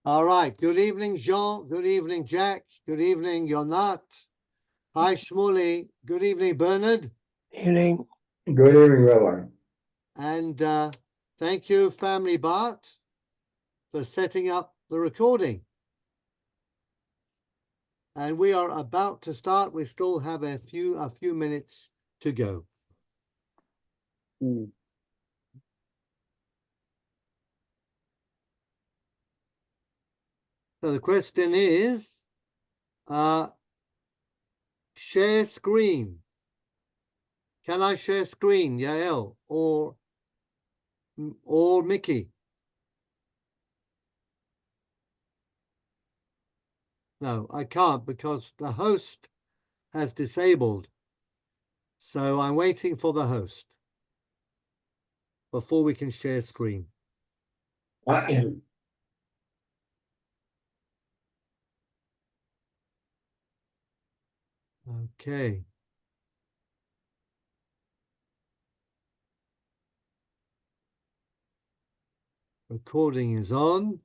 All right. Good evening, Jean. Good evening, Jack. Good evening, Yonat. Hi, Shmuley. Good evening, Bernard. Evening. Good evening, Rabbi. And thank you, Family Bart, for setting up the recording. And we are about to start. We still have a few minutes to go. So the question is, share screen. Can I share screen, Yael or Mickey? No, I can't because the host has disabled. So I'm waiting for the host before we can share screen. Okay. Recording is on,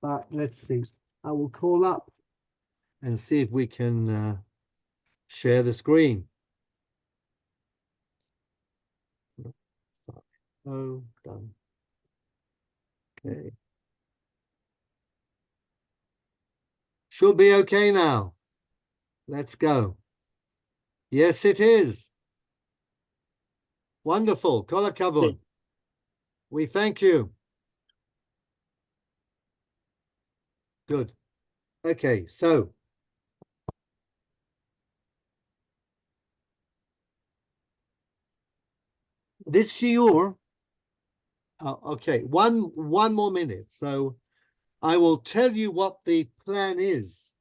but let's see. I will call up and see if we can share the screen. Oh, done. Okay. Should be okay now. Let's go. Yes, it is. Wonderful. Kol hakavod. We thank you. Good. Okay, so this shiur, okay, one more minute. So I will tell you what the plan is.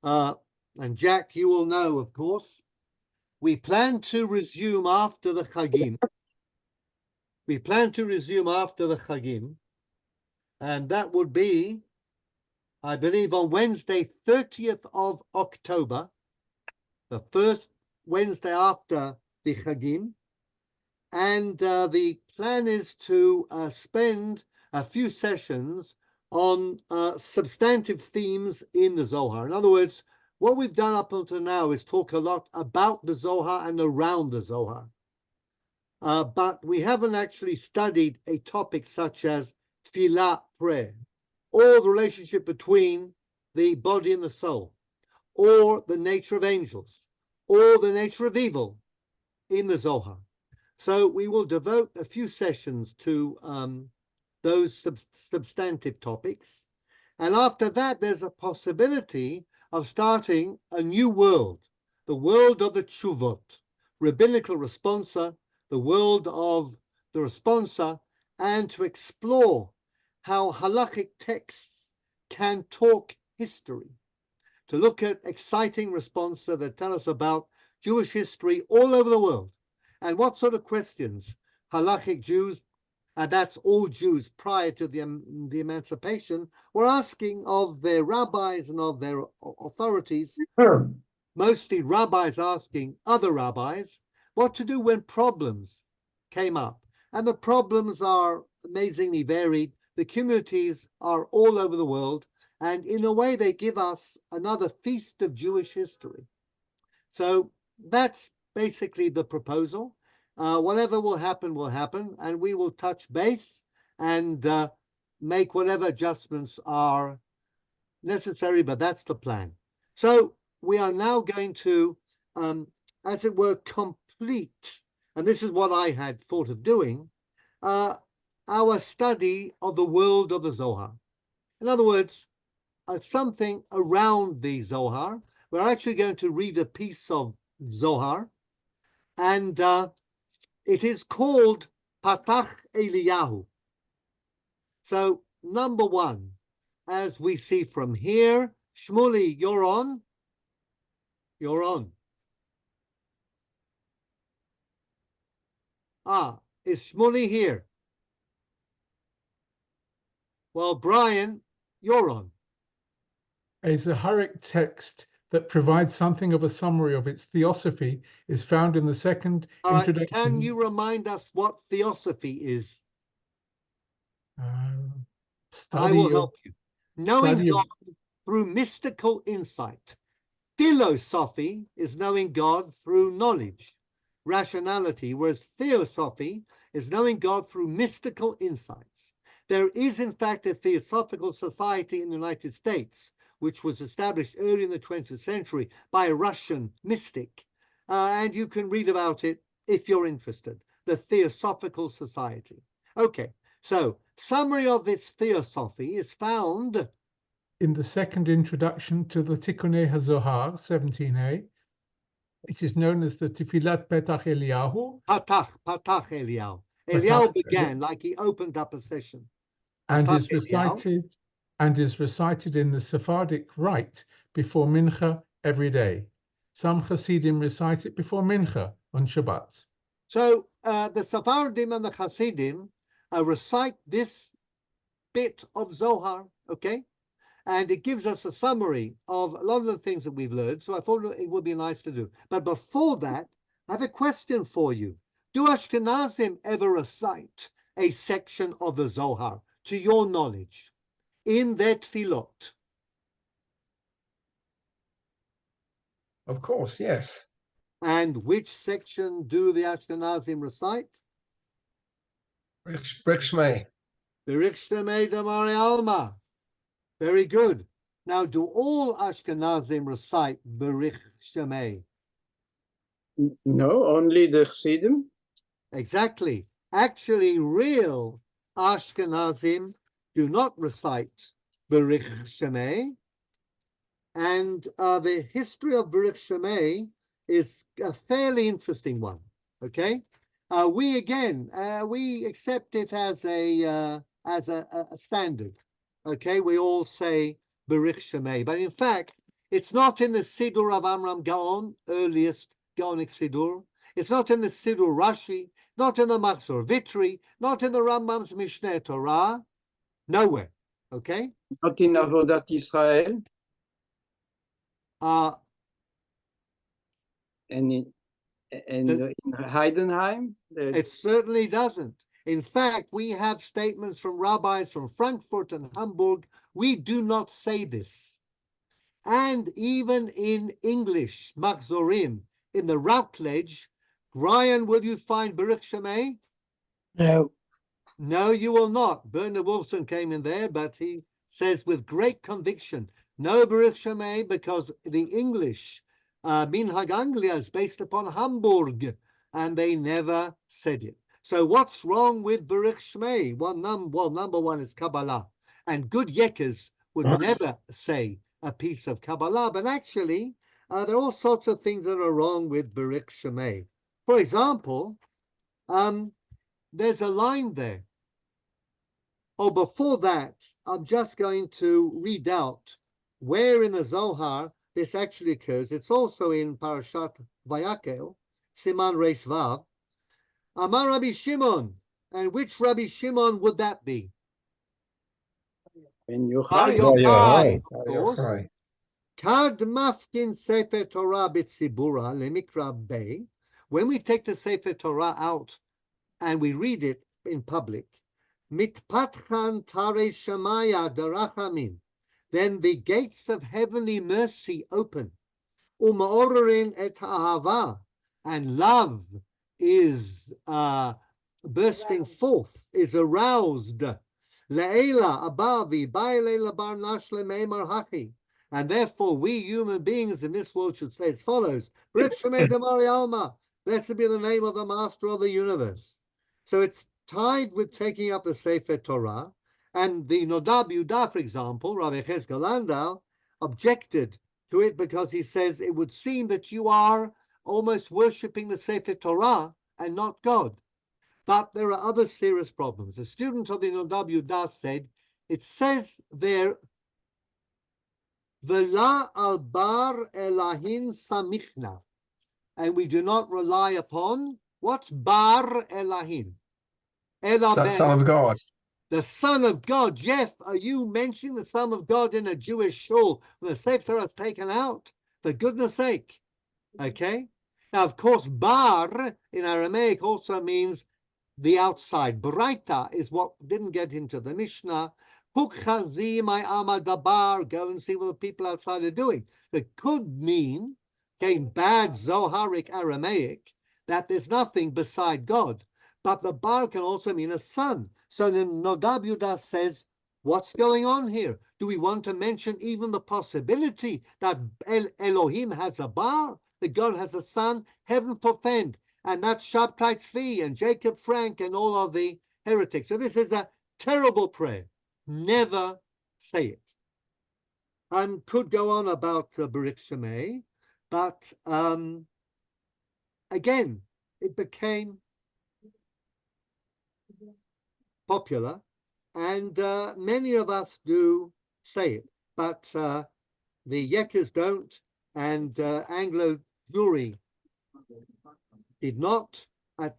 And Jack, you will know, of course. We plan to resume after the Chagim. And that would be, I believe, on Wednesday, 30th of October, the first Wednesday after the Chagim. And the plan is to spend a few sessions on substantive themes in the Zohar. In other words, what we've done up until now is talk a lot about the Zohar and around the Zohar. But we haven't actually studied a topic such as tefillah, prayer, or the relationship between the body and the soul, or the nature of angels, or the nature of evil in the Zohar. So we will devote a few sessions to those substantive topics. And after that, there's a possibility of starting a new world, the world of the tshuvot, rabbinical responsa, the world of the responsa, and to explore how halakhic texts can talk history, to look at exciting responsa that tell us about Jewish history all over the world, and what sort of questions halakhic Jews, and that's all Jews prior to the emancipation, were asking of their rabbis and of their authorities, mostly rabbis asking other rabbis what to do when problems came up. And the problems are amazingly varied. The communities are all over the world, and in a way they give us another feast of Jewish history. So that's basically the proposal. Whatever will happen, and we will touch base and make whatever adjustments are necessary, but that's the plan. So we are now going to, as it were, complete, and this is what I had thought of doing, our study of the world of the Zohar. In other words, something around the Zohar. We're actually going to read a piece of Zohar, and it is called Patach Eliyahu. So, number one, as we see from here, Shmuley, you're on. You're on. Is Shmuley here? Well, Brian, you're on. A Zoharic text that provides something of a summary of its theosophy is found in the second All right, introduction. can you remind us what theosophy is? I will help you. Knowing God through mystical insight. Philosophy is knowing God through knowledge, rationality, whereas theosophy is knowing God through mystical insights. There is, in fact, a Theosophical Society in the United States, which was established early in the 20th century by a Russian mystic, and you can read about it if you're interested, the Theosophical Society. Okay, so summary of its theosophy is found in the second introduction to the Tikkunei Zohar, 17a. It is known as the Tefillat Petach Eliyahu. Patach Eliyahu. Eliyahu began like he opened up a session. And is recited in the Sephardic rite before Mincha every day. Some Hasidim recite it before Mincha on Shabbat. So the Sephardim and the Hasidim recite this bit of Zohar, okay? And it gives us a summary of a lot of the things that we've learned. So I thought it would be nice to do. But before that, I have a question for you. Do Ashkenazim ever recite a section of the Zohar, to your knowledge, in their tefillot? Of course, yes. And which section do the Ashkenazim recite? Brik Shmei. Berich Shemei Damari Alma. Very good. Now, do all Ashkenazim recite Berich Shemei? No, only the Chassidim. Exactly. Actually, real Ashkenazim do not recite Berich Shemei. And the history of Berich Shemei is a fairly interesting one. Okay, we accept it as a standard. Okay, we all say Berich Shemei, but in fact, it's not in the Siddur of Amram Gaon, earliest Gaonic Siddur. It's not in the Siddur Rashi, not in the Machzor Vitri, not in the Rambam's Mishneh Torah, nowhere. Okay, Not in Avodat Israel. And in Heidenheim? It certainly doesn't. In fact, we have statements from rabbis from Frankfurt and Hamburg. We do not say this. And even in English, Machzorim, in the Routledge, Brian, will you find Berich Shemei? No. No, you will not. Bernard Wolfson came in there, but he says with great conviction, no Berich Shemei, because the English Minhag Anglia is based upon Hamburg, and they never said it. So what's wrong with Berich Shmei? Well, number one is Kabbalah. And good Yekkers would never say a piece of Kabbalah, but actually, there are all sorts of things that are wrong with Berich Shmei. For example, there's a line there. Oh, before that, I'm just going to read out where in the Zohar this actually occurs. It's also in Parashat Vayakel, Siman Reish Vav. Amar Rabbi Shimon, and which Rabbi Shimon would that be? Bar Yochai, of course. Kad mafkin Sefer Torah b'tzibura lemikra bei. When we take the Sefer Torah out and we read it in public, mitpatchan tarei shamaya darachamim, then the gates of heavenly mercy open. Umaorerin et ahava, and love is bursting forth, is aroused. Le'ela abavi, ba'leila bar nashle me'emar hachi. And therefore, we human beings in this world should say as follows: Blessed be the name of the Master of the universe. So it's tied with taking up the Sefer Torah. And the Nodab Yudah, for example, Rabbi Cheskel Landau, objected to it because he says it would seem that you are almost worshipping the Sefer Torah and not God. But there are other serious problems. A student of the Nodab Yudah said, it says there, Vela al bar elahin samichna, and we do not rely upon what's bar elahin? Son of God. The Son of God. Jeff, are you mentioning the Son of God in a Jewish shul when the Sefer Torah is taken out? For goodness sake. Okay? Now, of course, bar in Aramaic also means the outside. Braita is what didn't get into the Mishnah. Hukchazi my amadabar, go and see what the people outside are doing. It could mean, again, bad Zoharic Aramaic, that there's nothing beside God. But the bar can also mean a sun. So then Nodab Yudah says, what's going on here? Do we want to mention even the possibility that Elohim has a bar, that God has a son? Heaven forfend. And that's Shabtai Tzvi and Jacob Frank and all of the heretics. So this is a terrible prayer. Never say it. Could go on about Baruch Shemay, but again, it became popular, and many of us do say it, but the Yekers don't, and Anglo Jewry did not.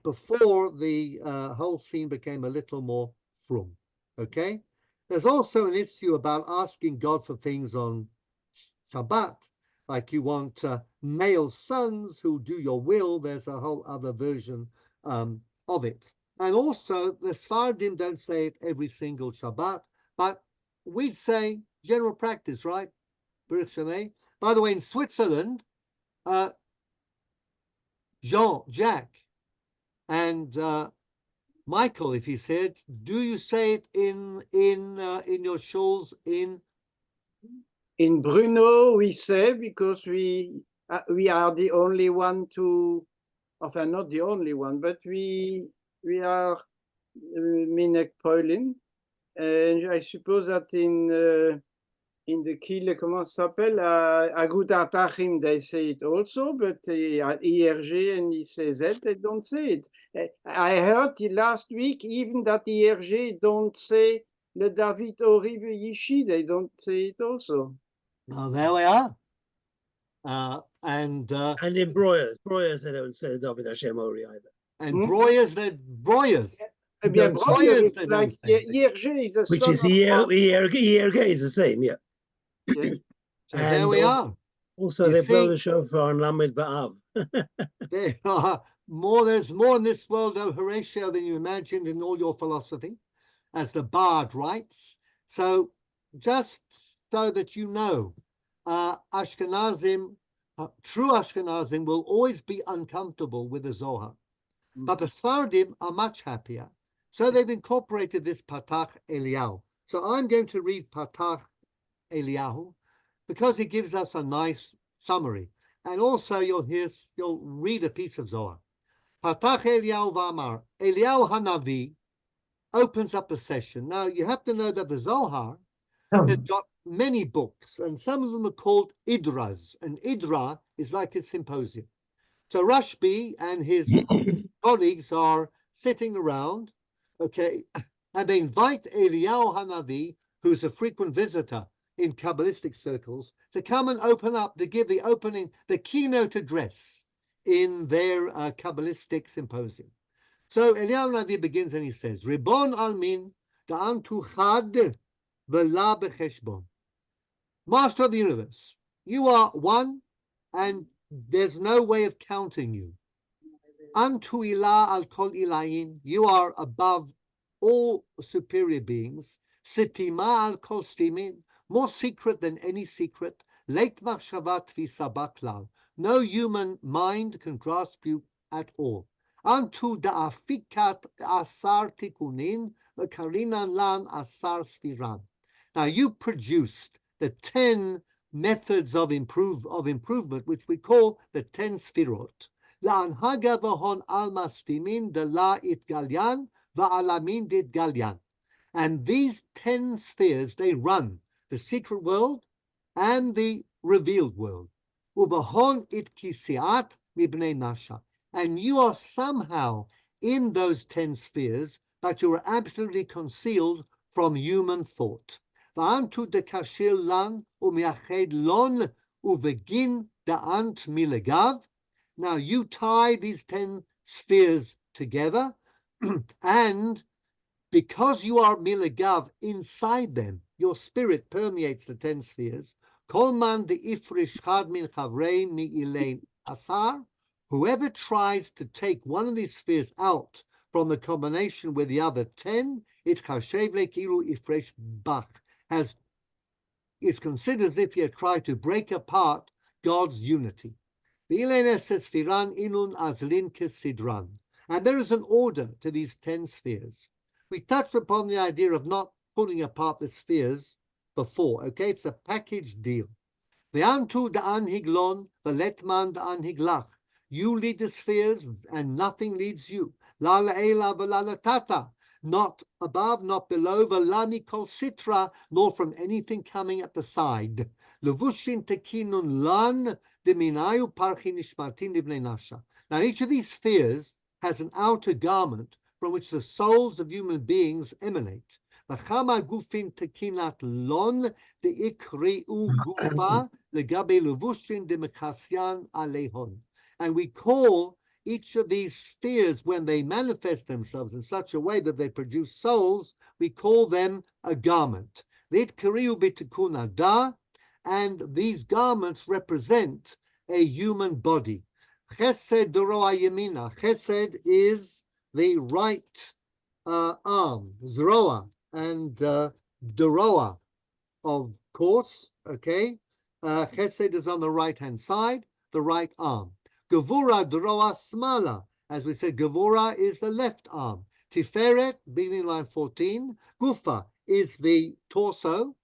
Before the whole scene became a little more frum. Okay, there's also an issue about asking God for things on Shabbat, like you want male sons who do your will. There's a whole other version of it. And also, the Sfardim don't say it every single Shabbat, but we'd say general practice, right? Baruch Shemay. By the way, in Switzerland, Jack, and Michael, if he said, do you say it in your shuls in Brno? We say, because we are the only one to, enfin not the only one, but we are Minek Poilin, and I suppose that in the Kile, comment ça s'appelle, Agut Atachim, they say it also, but at IRG and ICZ, they don't say it. I heard last week even that IRG don't say le David Ori Yishi, they don't say it also. Oh, there we are. And in Broyers, they don't say David Hashem Ori either. And Broyers, Broyers. Bien, Broyers, it's like IRG is a which son is of ERG is the same, yeah. Yeah. So there we are. Also, You they blow see- the shofar on Lamed Ba'av. There are more. There's more in this world of Horatio than you imagined in all your philosophy, as the Bard writes. So, just so that you know, Ashkenazim, true Ashkenazim, will always be uncomfortable with the Zohar, but the Sfardim are much happier. So they've incorporated this Patach Eliyahu. So I'm going to read Patach Eliyahu because it gives us a nice summary. And also you'll read a piece of Zohar. Patach Eliyahu v'amar. Eliyahu Hanavi opens up the session. Now you have to know that the Zohar has got many books, and some of them are called Idras. And Idra is like a symposium. So Rashbi and his colleagues are sitting around, okay, and they invite Eliyahu Hanavi, who's a frequent visitor in Kabbalistic circles, to come and open up, to give the keynote address in their Kabbalistic symposium. So Eliyahu Hanavi begins and he says, Ribon almin da'an tu chad v'la b'cheshbon. Master of the universe, you are one and there's no way of counting you. Antu ilah al kol ilayin, you are above all superior beings. Sitima al kol stimin, more secret than any secret. Leit machshavat tfisa baklal, no human mind can grasp you at all. Antu da'afikat asar tikunin v'karinan lan asar sfiran. Now you produced the 10 methods of improvement, which we call the 10 sfirot. La'anhaga v'hon al mastimin de la itgalyan va'alamin dit galyan. And these 10 spheres, they run the secret world and the revealed world. Uvahon it kisiat mibnei nasha. And you are somehow in those 10 spheres, but you are absolutely concealed from human thought. Va'antu dekashir lan u'miached lon uvegin da'ant milegav. Now you tie these 10 spheres together, and because you are milegav inside them, your spirit permeates the 10 spheres. Kolman de ifrish chad min chavrei mi ilain asar. Whoever tries to take one of these spheres out from the combination with the other 10, it chashev lekilu ifresh bach, is considered as if he had tried to break apart God's unity. The ilain sfiran inun azlin kesidran. And there is an order to these 10 spheres. We touched upon the idea of not pulling apart the spheres before, okay? It's a package deal. The antu da anhiglon, the letman da anhiglach. You lead the spheres and nothing leads you. La la'ela v'la latata. Not above, not below, v'lami kol sitra, nor from anything coming at the side. Levushin tekinun lan deminayu parchi nishmatin livnei nasha. Now each of these spheres has an outer garment from which the souls of human beings emanate. V'chama gufin tekinat lon deikriu gufa legabe levushin demechasyan alehon. And we call each of these spheres, when they manifest themselves in such a way that they produce souls, we call them a garment. And these garments represent a human body. Chesed doroa yemina. Chesed is the right arm, zroa, and doroa, of course, okay? Chesed is on the right-hand side, the right arm. Gevura doroa smala. As we said, Gevura is the left arm. Tiferet, beginning line 14. Gufa is the torso.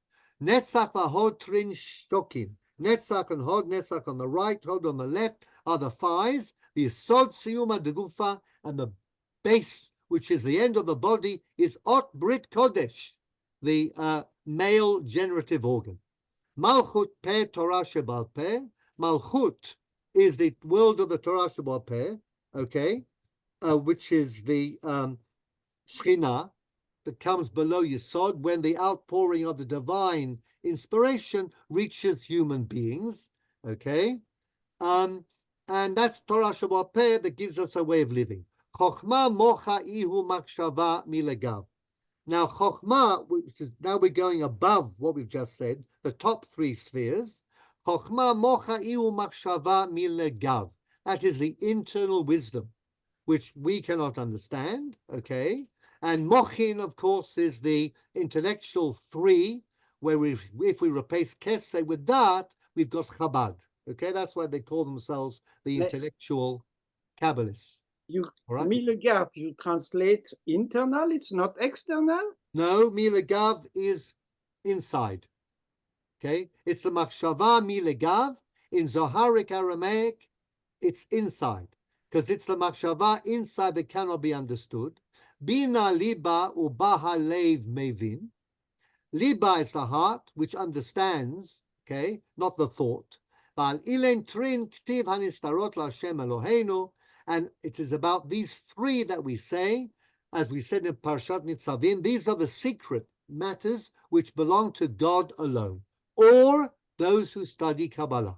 Netzach v'hod trin shokin. Netzach and Hod, Netzach on the right, Hod on the left, are the thighs. The Yesod Siyuma de Gufa, and the base, which is the end of the body, is Ot Brit Kodesh, the male generative organ. Malchut Peh Torah Shebal Peh. Malchut is the world of the Torah Shebal Peh, okay, which is the Shekhinah that comes below Yesod when the outpouring of the divine inspiration reaches human beings, okay? And that's Torah Shebal Peh that gives us a way of living. Chochma mocha ihu makshava milegav. Now, Chochma, which is, now we're going above what we've just said, the top 3 spheres. Chochma mocha ihu makshava milegav. That is the internal wisdom, which we cannot understand, okay? And mochin, of course, is the intellectual 3, where if we replace Keseh with that, we've got Chabad, okay? That's why they call themselves the intellectual Kabbalists. Right? Milegav, you translate internal, it's not external? No, Milegav is inside, okay? It's the Machshava Milegav. In Zoharic Aramaic, it's inside, because it's the Machshava inside that cannot be understood. Bina liba ubaha lev mevin. Liba is the heart, which understands, okay, not the thought. Val ilen trin ktiv hanistarot laHashem Eloheinu. And it is about these 3 that we say, as we said in Parshat Nitzavim, these are the secret matters which belong to God alone, or those who study Kabbalah.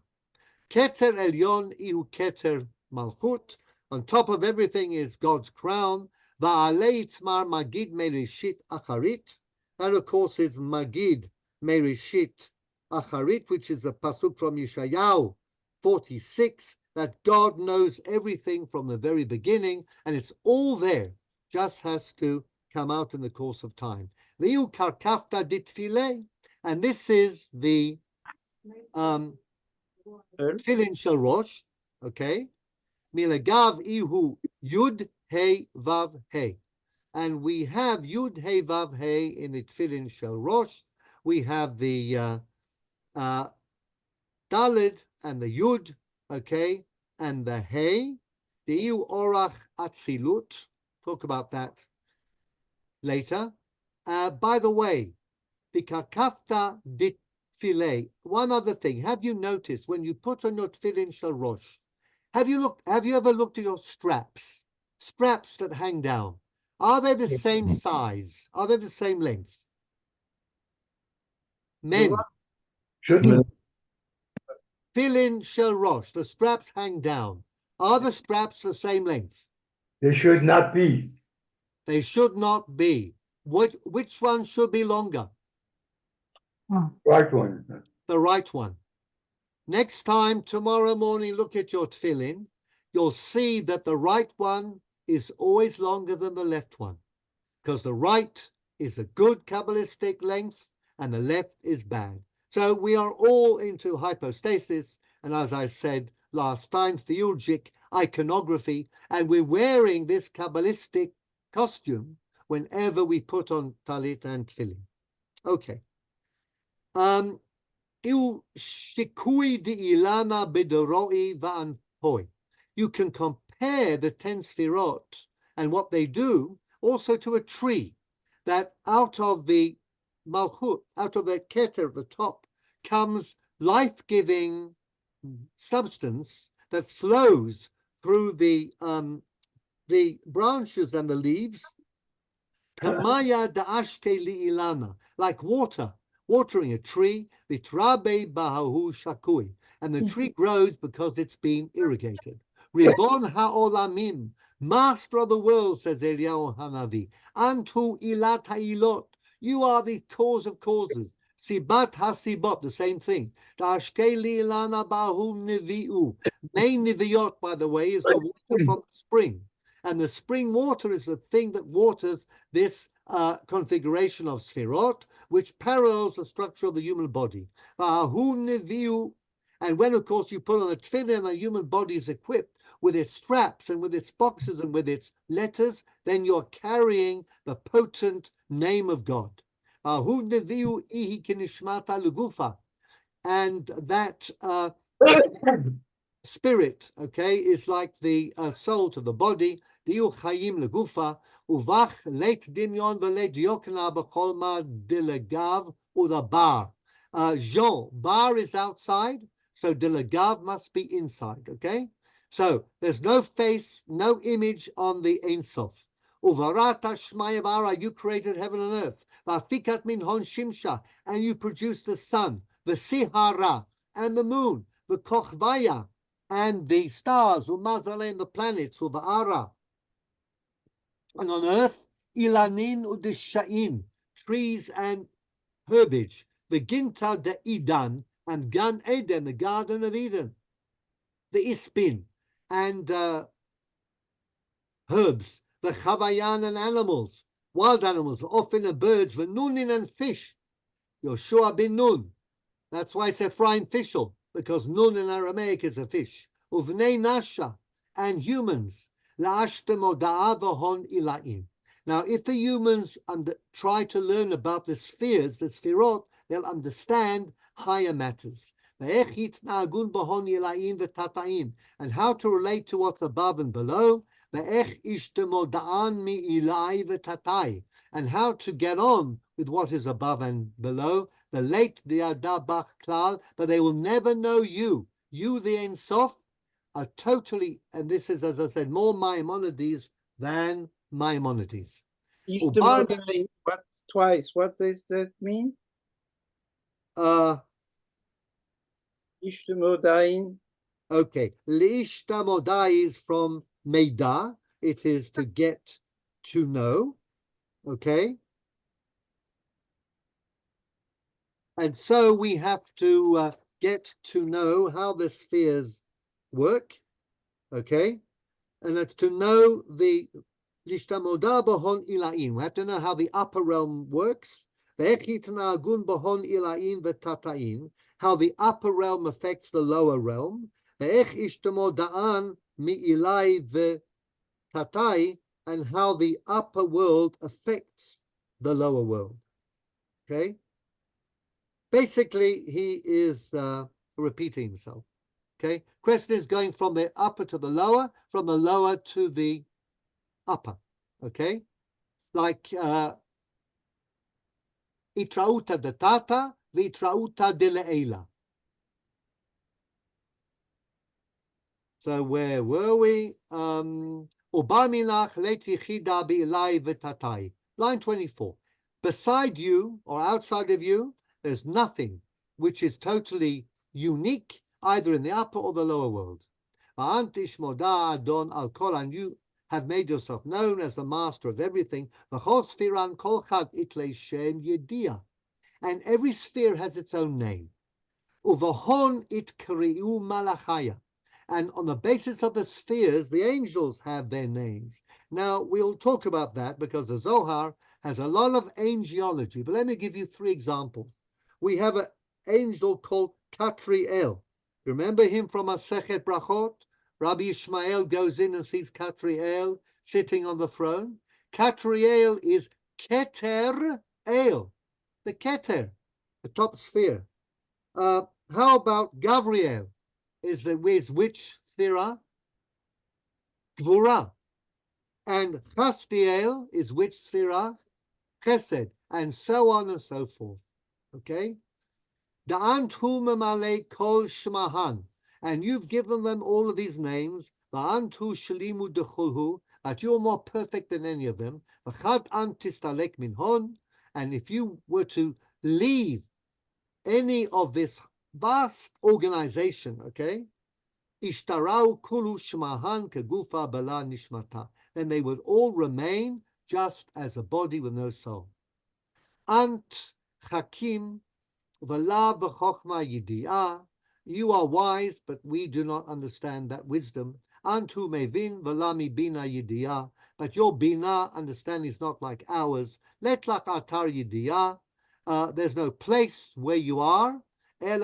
Keter Elyon ihu Keter Malchut. On top of everything is God's crown. Va'alei itzmar Magid Merishit Acharit. That, of course, is Magid Merishit Acharit, which is a pasuk from Yeshayahu 46, that God knows everything from the very beginning, and it's all there, just has to come out in the course of time. V'yu karkafta ditfilei, and this is the tefillin shel Rosh, okay? Milagav ihu yud hey vav hey, and we have yud hey vav hey in the tefillin shel Rosh. We have the Daled and the Yud, okay, and the Hey, the Iu Orach Atzilut. Talk about that later. By the way, the Kakafta dit Filei. One other thing, have you noticed when you put on your tefillin shel Rosh, have you ever looked at your straps that hang down? Are they the same size? Are they the same length? Men. Shouldn't. Tefillin shel Rosh, the straps hang down. Are the straps the same length? They should not be. They should not be. Which one should be longer? Right one. the right one. Next time, tomorrow morning, look at your tefillin. You'll see that the right one is always longer than the left one, because the right is a good Kabbalistic length and the left is bad. So we are all into hypostasis, and as I said last time, theurgic iconography, and we're wearing this Kabbalistic costume whenever we put on talit and tefillin. Okay. You can compare the 10 sfirot and what they do also to a tree, that out of the malchut, out of the keter at the top, comes life-giving substance that flows through the branches and the leaves, kamaya da'ashke li'ilana, like water, watering a tree, vitrabe bahahu shakui, and the tree grows because it's been irrigated. Ribon ha'olamim, master of the world, says Eliyahu Hanavi, antu ilat ha'ilot, you are the cause of causes. Sibat hasibot, the same thing. Da'ashke li'ilana bahu nevi'u. Main nevi'ot, by the way, is the water from the spring. And the spring water is the thing that waters this configuration of sfirot, which parallels the structure of the human body. And when, of course, you put on a tefillin, the human body is equipped with its straps and with its boxes and with its letters, then you're carrying the potent name of God. And that spirit, okay, is like the soul to the body. Diu chayim legufa, uvach leit dimyon veleit yokna b'chol ma dilegav udabar. Jean, bar is outside, so dilegav must be inside, okay? So there's no face, no image on the Ein Sof. Uvarata shmaya bara, you created heaven and earth. Vafikat min hon shimsha, and you produced the sun, the sihara, and the moon, the kochvaya, and the stars, umazale, and the planets, uva'ara. And on earth, ilanin udishain, trees and herbage, the ginta de Idan, and Gan Eden, the Garden of Eden, the Ispin, and herbs, the chavayan and animals, wild animals, often the birds, the nunin and fish, Yoshua bin Nun. That's why it's Ephraim Fishel, because Nun in Aramaic is a fish. Uvnei Nasha, and humans. Now, if the humans try to learn about the spheres, the sphirot, they'll understand higher matters. And how to relate to what's above and below. And how to get on with what is above and below. The late diadabach klal, but they will never know you. You, the Ein Sof, are totally, and this is, as I said, more Maimonides than Maimonides. Ishtamodain, what twice? What does that mean? Ishtamodain. Okay, L'ishtamodai is from Meida. It is to get to know. Okay. And so we have to get to know how the spheres work, okay? And that's to know the lishtamoda bahon ilain. We have to know how the upper realm works. Ve'echitnagun bahon ilain v'tatain. How the upper realm affects the lower realm. Ve'ech ishtamodaan mi'ilai v'tatai. And how the upper world affects the lower world. Okay? Basically, he is repeating himself. Okay, question is going from the upper to the lower, from the lower to the upper. Okay, like itrauta de tata, vitrauta de le'ela. So where were we? Ubarminach leti chida bi'ilai v'tatai. Line 24. Beside you or outside of you, there's nothing which is totally unique, either in the upper or the lower world. And you have made yourself known as the master of everything. And every sphere has its own name. Uvahon it kriu malachaya. And on the basis of the spheres, the angels have their names. Now, we'll talk about that because the Zohar has a lot of angelology. But let me give you 3 examples. We have an angel called Katriel. Remember him from Masechet Brachot? Rabbi Ishmael goes in and sees Katriel sitting on the throne. Katriel is Keter El, the Keter, the top sphere. How about Gavriel? Is which sphera? Gvura. And Chastiel is which sphera? Chesed. And so on and so forth. Okay? Da'ant hu memale kol shmahan. And you've given them all of these names. Da'ant hu shalimu dechulhu. That you're more perfect than any of them. V'chad an tistalek minhon. And if you were to leave any of this vast organization, okay, ishtarau kulu shmahan kegufa bala nishmata, then they would all remain just as a body with no soul. Ant hakim v'la b'chochma yidi'ah, you are wise, but we do not understand that wisdom. Antu mevin v'la mi bina yidi'ah, but your bina understanding is not like ours. Letlach atar yidi'ah, there's no place where you are. You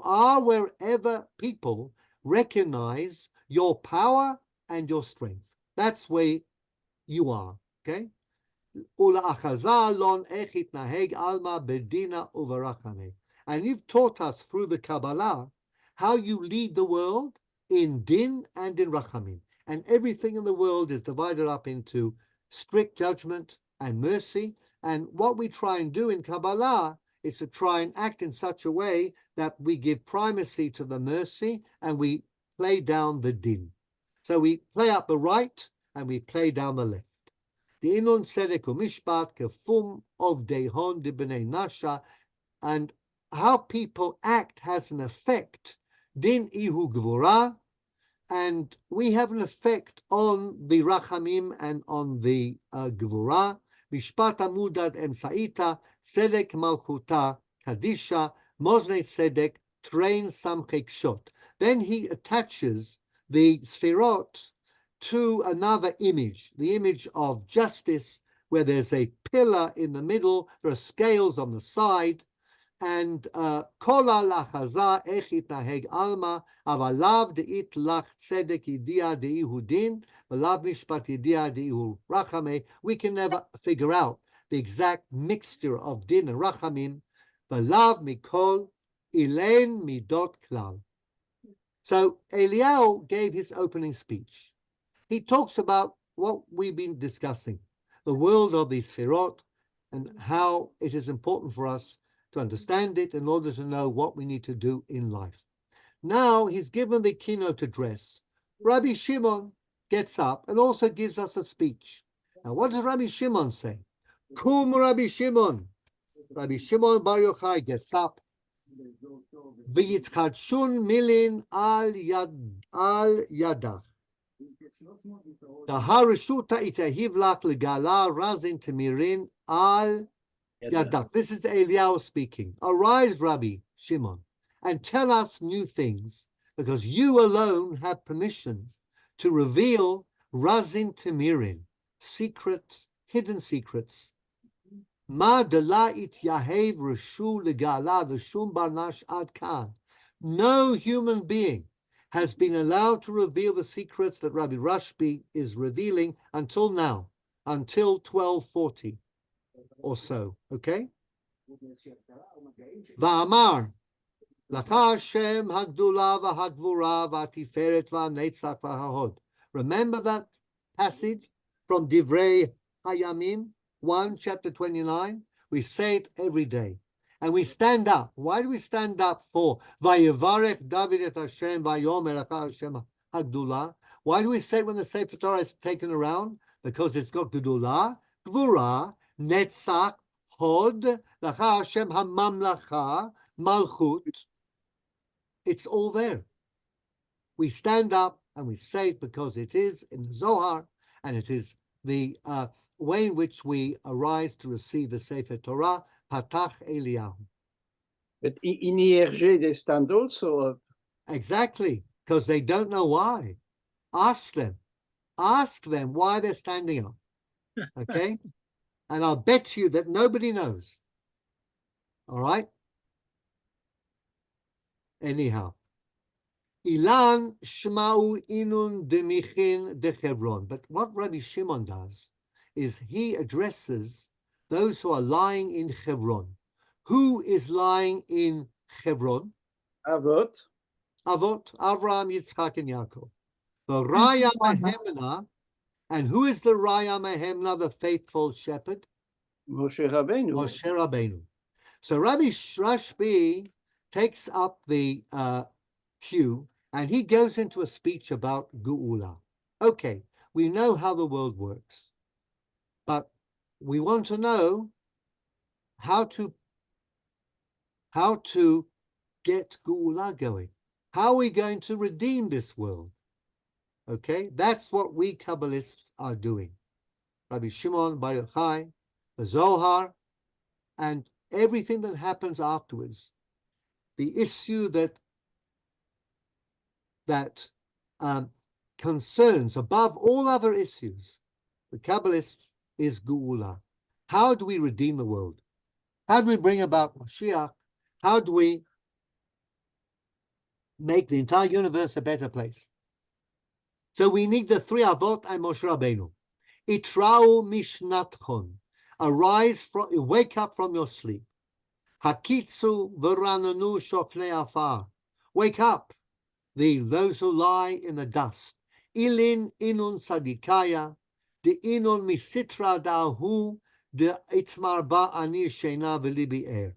are wherever people recognize your power and your strength. That's where you are. Okay? And you've taught us through the Kabbalah how you lead the world in din and in rachamim. And everything in the world is divided up into strict judgment and mercy. And what we try and do in Kabbalah is to try and act in such a way that we give primacy to the mercy and we play down the din. So we play up the right and we play down the left. The inun tzedek u'mishpat kefum of dehon de b'nei nasha, and how people act has an effect. Din ihu gvura, and we have an effect on the rachamim and on the gvura. Mishpat amudad emsaita, tzedek malchuta, kadisha, mozne tzedek, train samchek shot. Then he attaches the sfirot to another image, the image of justice, where there's a pillar in the middle, there are scales on the side, and kola lachaza echit naheg alma, avalav deit lach tzedek idia deihu din, v'lav mishpat idia deihu rachame. We can never figure out the exact mixture of din and rachamim. V'lav mikol ilen midot klal. So Eliyahu gave his opening speech. He talks about what we've been discussing, the world of the Sfirot, and how it is important for us to understand it in order to know what we need to do in life. Now he's given the keynote address. Rabbi Shimon gets up and also gives us a speech. Now what does Rabbi Shimon say? Kum Rabbi Shimon. Rabbi Shimon Bar Yochai gets up. V'yitzchadshun milin al yadach. Taharishuta itahiv lach legala razin temirin al yadach. This is Eliyahu speaking. Arise, Rabbi Shimon, and tell us new things, because you alone have permission to reveal razin temirin, secret, hidden secrets. Ma delait yahev reshu legala v'shum barnash ad kan. No human being has been allowed to reveal the secrets that Rabbi Rashbi is revealing until now, until 1240 or so, okay? Va'amar, lacha Hashem hagdula v'hagvura v'atiferet v'anetzach v'hahod. Remember that passage from Divrei Hayamim 1, chapter 29? We say it every day. And we stand up. Why do we stand up for Vayevarech David et Hashem Vayomer Hashem Hagdula? Why do we say it when the Sefer Torah is taken around? Because it's got Gdula, Gvura, Netzach, Hod, Lacha Hashem HaMamlacha, Malchut. It's all there. We stand up and we say it because it is in the Zohar, and it is the way in which we arise to receive the Sefer Torah, patach Eliyahu. But in IRG, they stand also up. Exactly, because they don't know why. Ask them. Ask them why they're standing up. Okay? And I'll bet you that nobody knows. All right? Anyhow. Ilan shma'u inun demichin de Chevron. But what Rabbi Shimon does is he addresses those who are lying in Chevron. Who is lying in Chevron? Avot. Avot, Avraham, Yitzchak, and Yaakov. The Raya Mehemna, and who is the Raya Mehemna, the faithful shepherd? Moshe Rabbeinu. Moshe Rabbeinu. So Rabbi Rashbi takes up the cue, and he goes into a speech about Geula. Okay, we know how the world works, but we want to know how to get Geula going. How are we going to redeem this world? Okay, that's what we Kabbalists are doing. Rabbi Shimon Bar Yochai, the Zohar, and everything that happens afterwards. The issue that concerns above all other issues the Kabbalists is Geula. How do we redeem the world? How do we bring about Mashiach? How do we make the entire universe a better place? So we need the three Avot and Moshe Rabbeinu. Itrau mishnatchon. Arise, wake up from your sleep. Hakitzu v'rananu shoknei afar. Wake up, those who lie in the dust. Ilin inun sadikaya, de inun misitra dahu, de itmar ba ani shena v'libi er.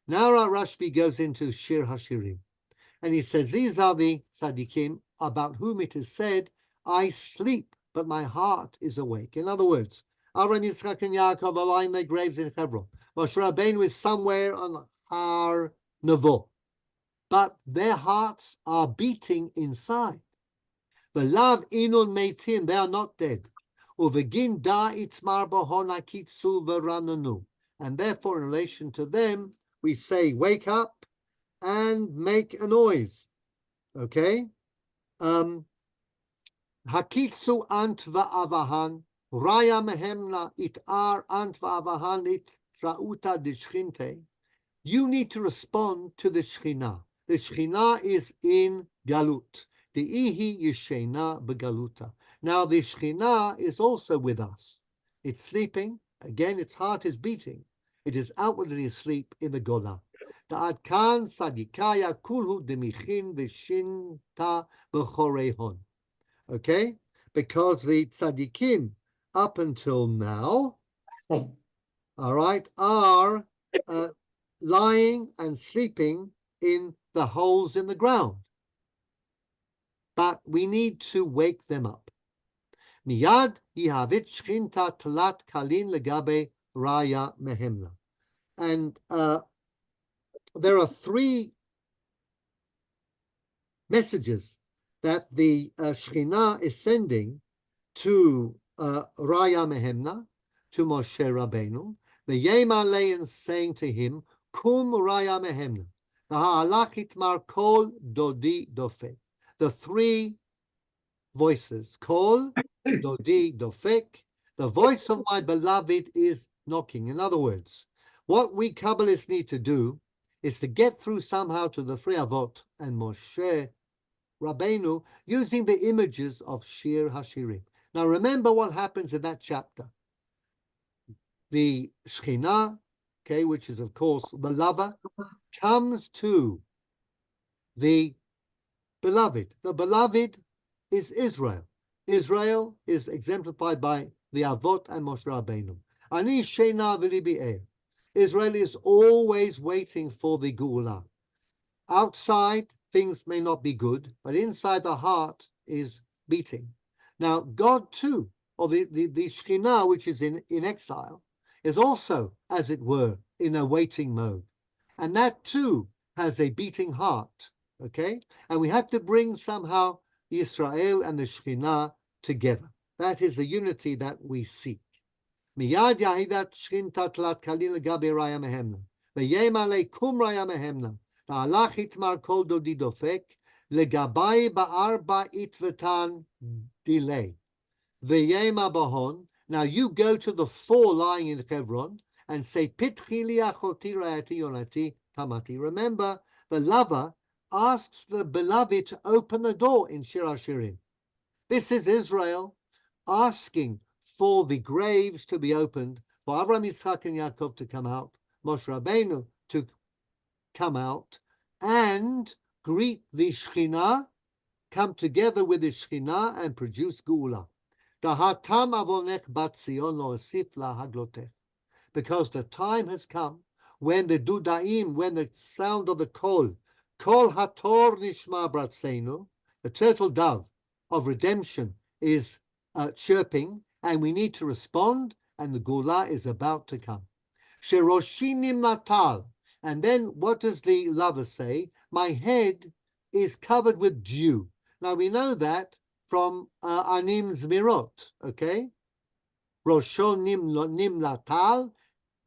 Now Rashbi goes into Shir Hashirim, and he says, these are the tzaddikim about whom it is said, I sleep, but my heart is awake. In other words, Avraham, Yitzchak, and Yaakov are lying in their graves in Hebron. Moshe Rabbeinu is somewhere on Har Nevo, but their hearts are beating inside. The love inun meitin, they are not dead. Uvegin da itmar bohona kitsu v'rananu. And therefore, in relation to them, we say, wake up and make a noise. Okay? Hakitsu ant va'avahan, raya mehemna itar ant va'avahan it trauta dishchinte. You need to respond to the Shekhinah. The Shekhinah is in Galut. The Ihi Yishena Begaluta. Now the Shekhinah is also with us. It's sleeping. Again, its heart is beating. It is outwardly asleep in the Golah. Ta'ad kan sadikaya kulhu demichin v'shinta b'chorehon. Okay? Because the tzaddikim up until now, all right, are lying and sleeping in the holes in the ground. But we need to wake them up. Miyad yihavit shchinta tlat kalin legabe raya mehemna. And there are three messages that the Shekhinah is sending to Raya Mehemna, to Moshe Rabbeinu. The Yemalein saying to him, Kum Raya Mehemna, the Ha'alach itmar kol dodi dofek. The three voices, kol dodi dofek. The voice of my beloved is knocking. In other words, what we Kabbalists need to do is to get through somehow to the three Avot and Moshe Rabbeinu using the images of Shir Hashirim. Now remember what happens in that chapter. The Shekhinah, okay, which is of course the lover, comes to the beloved. The beloved is Israel. Israel is exemplified by the Avot and Moshe Rabbeinu. Ani Shena v'libi er. Israel is always waiting for the Geula. Outside, things may not be good, but inside the heart is beating. Now, God too, or the Shekhinah, which is in exile, is also, as it were, in a waiting mode. And that too has a beating heart, okay? And we have to bring somehow Yisrael and the Shekhinah together. That is the unity that we seek. מיד יהידת שכינתה תלת קלין לגבי ראיה מהמנה. ויהם עלי קום ראיה מהמנה. והלך יתמר כל דודי דופק. לגבי בארבע עטוותן delay. V'yema bahon. Now you go to the four lying in Hebron and say, Pitchi li achoti ra'ati yonati tamati. Remember, the lover asks the beloved to open the door in Shir HaShirim. This is Israel asking for the graves to be opened, for Avraham, Yitzchak, and Yaakov to come out, Moshe Rabbeinu to come out and greet the Shekhinah, come together with the Shekhinah and produce Geula. Because the time has come when the dudaim, when the sound of the kol hator nishma bratzenu, the turtle dove of redemption is chirping, and we need to respond, and the Gula is about to come. Shiroshinim natal, and then what does the lover say? My head is covered with dew. Now we know that from Anim Zmirot, okay? Roshonim natal,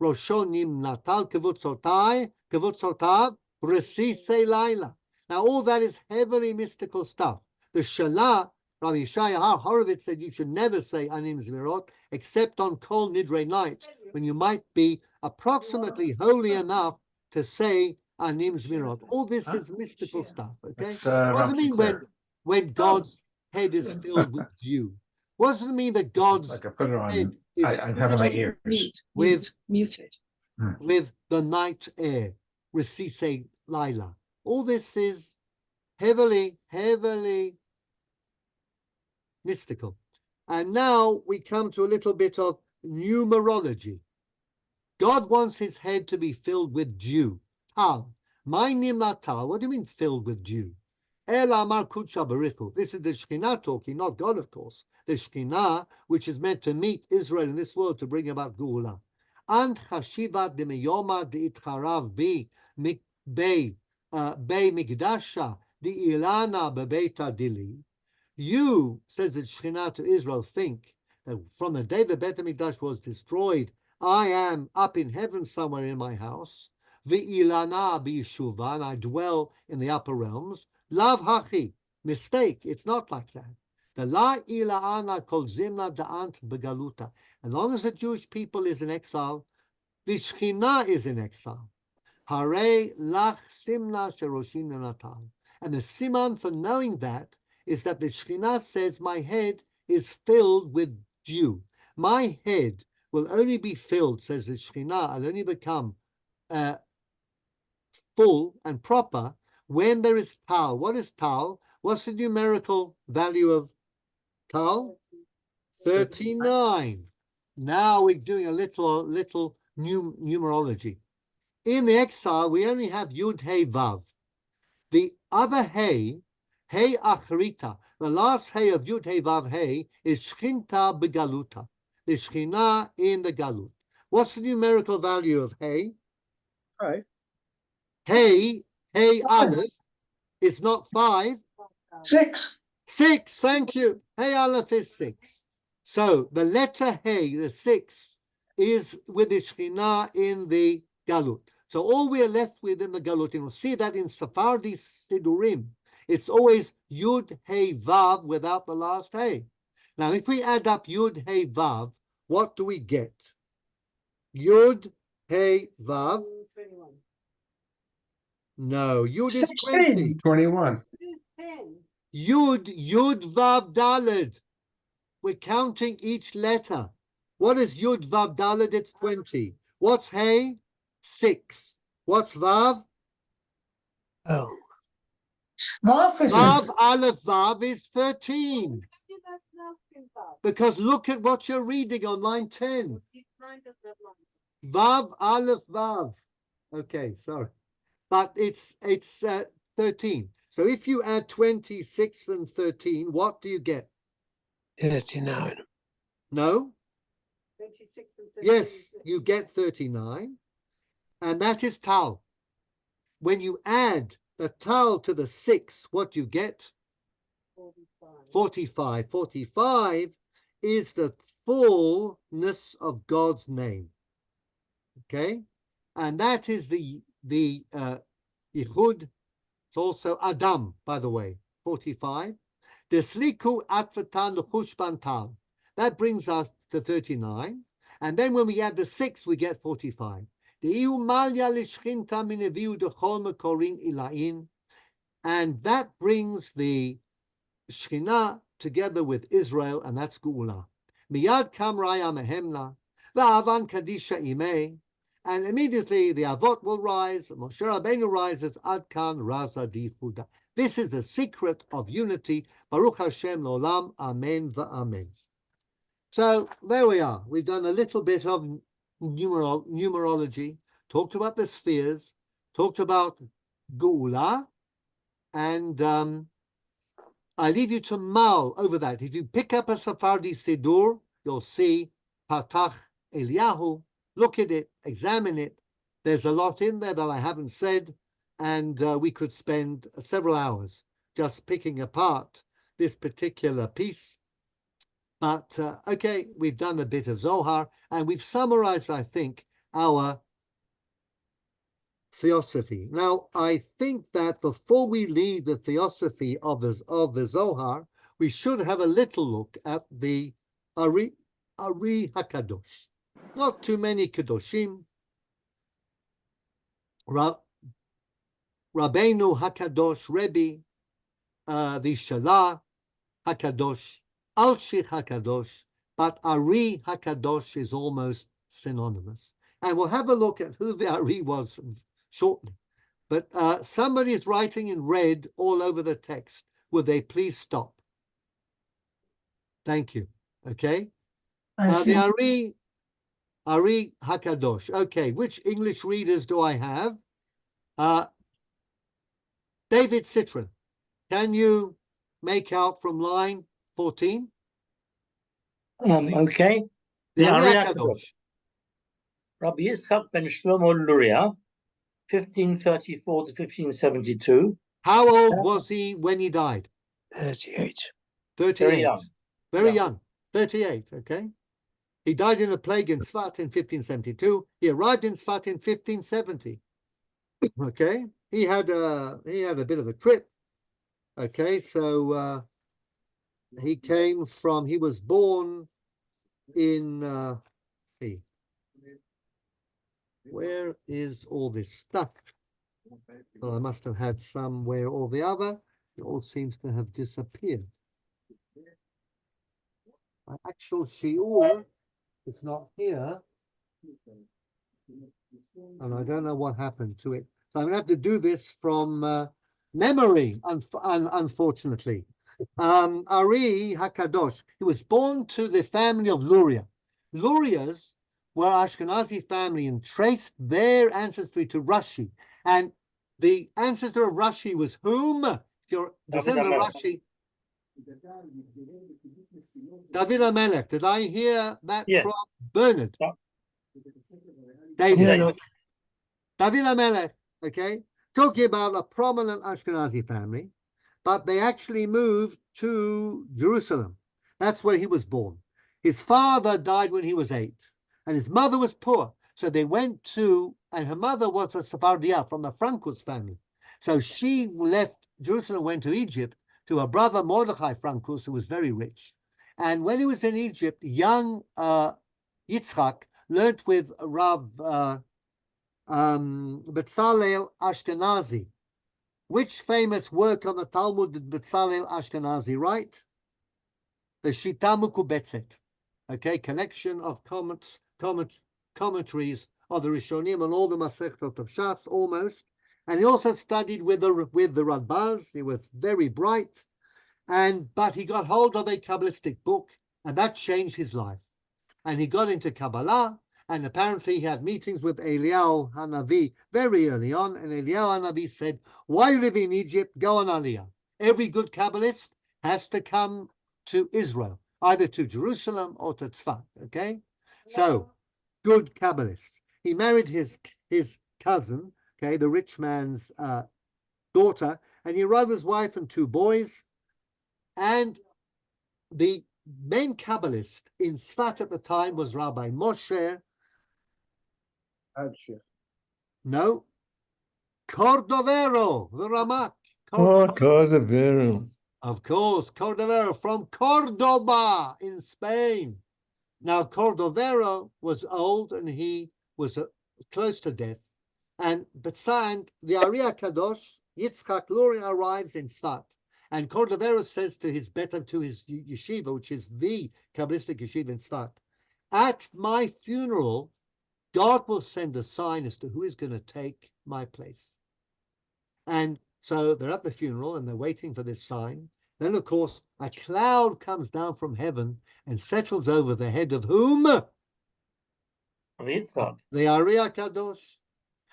Roshonim natal, kevutzotav, resise laila. Now all that is heavily mystical stuff. The Shalah, Rabbi Yishaya Horowitz said you should never say Anim Zmirot except on Kol Nidre night, when you might be approximately holy enough to say Anim Zmirot. All this is mystical stuff, okay? What does it mean when God's head is filled with dew? What does it mean that God's Like I put it head on, is I have in my ears. Muted. with the night air, Resise Laila? All this is heavily mystical. And now we come to a little bit of numerology. God wants his head to be filled with dew. Tal. My nimatal. What do you mean filled with dew? El Amar Kutsha Barichu. This is the Shekhinah talking, not God, of course. The Shekhinah, which is meant to meet Israel in this world to bring about Geula. Ant chashivat de meyoma de itcharav be migdasha de ilana bebeita dili. You, says the Shekhinah to Israel, think that from the day the Beit HaMikdash was destroyed, I am up in heaven somewhere in my house. Ve'ilana b'yeshuva, and I dwell in the upper realms. Lav hachi, mistake. It's not like that. The la ila'ana kol zimna da'ant begaluta. As long as the Jewish people is in exile, the Shekhinah is in exile. Hare lach simna sheroshin natal. And the siman for knowing that is that the Shekhinah says, my head is filled with dew. My head will only be filled, says the Shekhinah, will only become full and proper when there is tal. What is tal? What's the numerical value of tal? 39. Now we're doing a little numerology. In the exile, we only have Yud, Hey, Vav. The other Hey Achrita, the last Hey of Yud, Hey, Vav, Hey, is Shchinta Begaluta, the Shekhinah in the Galut. What's the numerical value of Hey? Right. Hey Aleph is not 5. 6. 6, thank you. Hey Aleph is 6. So the letter Hey, the 6, is with the Shekhinah in the Galut. So all we are left with in the Galut, and we'll see that in Sephardi Sidurim, it's always Yud, Hey, Vav without the last Hey. Now, if we add up Yud, Hey, Vav, what do we get? Yud, Hey, Vav. 21. No, Yud is 16. 20. 21. 10. Yud, Vav, Daled. We're counting each letter. What is Yud, Vav, Daled? It's 20. What's Hey? 6. What's Vav? Oh. Vav, Aleph, Vav is 13. Because look at what you're reading on line 10. Vav, Aleph, Vav. Okay, sorry. But it's 13. So if you add 26 and 13, what do you get? 39. No? 26 and 13. Yes, you get 39. And that is Tal. When you add the Tal to the 6, what do you get? 45. 45 is the fullness of God's name. Okay, and that is the Yichud. It's also Adam, by the way, 45. Desliku atfatan luchushbantal. That brings us to 39. And then when we add the 6, we get 45. And that brings the Shekhinah together with Israel, and that's Geula. Miyad kam raya mehemla, va'avan kadisha imei, and immediately the Avot will rise, Moshe Rabbeinu rises, Ad kan raza dichuda. This is the secret of unity. Baruch Hashem L'olam, Amen va'amen. So there we are. We've done a little bit of numerology, talked about the spheres, talked about Geula, and I leave you to mull over that. If you pick up a Sephardi Siddur, you'll see Patach Eliyahu. Look at it, examine it. There's a lot in there that I haven't said, and we could spend several hours just picking apart this particular piece. But okay, we've done a bit of Zohar, and we've summarized, I think, our theosophy. Now, I think that before we leave the theosophy of the Zohar, we should have a little look at the Ari HaKadosh. Not too many Kadoshim. Rabbeinu HaKadosh, Rebbe, the Shalah HaKadosh, Alshich HaKadosh, but Ari HaKadosh is almost synonymous. And we'll have a look at who the Ari was shortly. But somebody is writing in red all over the text. Would they please stop? Thank you. Okay. The Ari HaKadosh. Okay, which English readers do I have? David Citron, can you make out from line 14? Okay. The Ari Ari HaKadosh. Rabbi Yitzchak ben Shlomo Luria, 1534 to 1572. How old was he when he died? 38. 38. Very young. Very Yeah. young. 38, okay. He died in a plague in Sfat in 1572. He arrived in Sfat in 1570. Okay. He had a bit of a trip. Okay, so he was born in see. Where is all this stuff? Well, I must have had somewhere or the other. It all seems to have disappeared. My actual shiur, it's not here. And I don't know what happened to it. So I'm going to have to do this from memory, unfortunately. Ari HaKadosh, he was born to the family of Luria. Lurias were Ashkenazi family and traced their ancestry to Rashi. And the ancestor of Rashi was whom? If you're descendant of Rashi, David HaMelech. Did I hear that from Bernard? David. Yeah. David HaMelech, okay? Talking about a prominent Ashkenazi family, but they actually moved to Jerusalem. That's where he was born. His father died when he was 8, and his mother was poor. So they went to, and her mother was a Sephardia from the Frankus family. So she left Jerusalem, went to Egypt, to her brother Mordechai Frankus, who was very rich. And when he was in Egypt, young Yitzchak learnt with Rav Betzalel Ashkenazi. Which famous work on the Talmud did Betzalel Ashkenazi write? The Shita Mukubetzet, okay, collection of commentaries of the Rishonim and all the Masechtot of Shas, almost. And he also studied with the Radbaz. He was very bright, but he got hold of a Kabbalistic book, and that changed his life. And he got into Kabbalah, and apparently he had meetings with Eliyahu Hanavi very early on, and Eliyahu Hanavi said, "Why you live in Egypt? Go on Aliyah. Every good Kabbalist has to come to Israel, either to Jerusalem or to Tzfat." Okay, so good Kabbalists. He married his cousin, okay, the rich man's daughter, and he arrived with his wife and 2 boys. And the main Kabbalist in Tzfat at the time was Rabbi Moshe. No. Cordovero, the Ramak. Cordovero. Of course, Cordovero from Cordoba in Spain. Now, Cordovero was old and he was close to death. But the Ari Kadosh, Yitzchak Luria, arrives in Tzfat. And Cordovero says to his yeshiva, which is the Kabbalistic yeshiva in Tzfat, at my funeral, God will send a sign as to who is going to take my place. And so they're at the funeral and they're waiting for this sign. Then, of course, a cloud comes down from heaven and settles over the head of whom? The Ari Kadosh.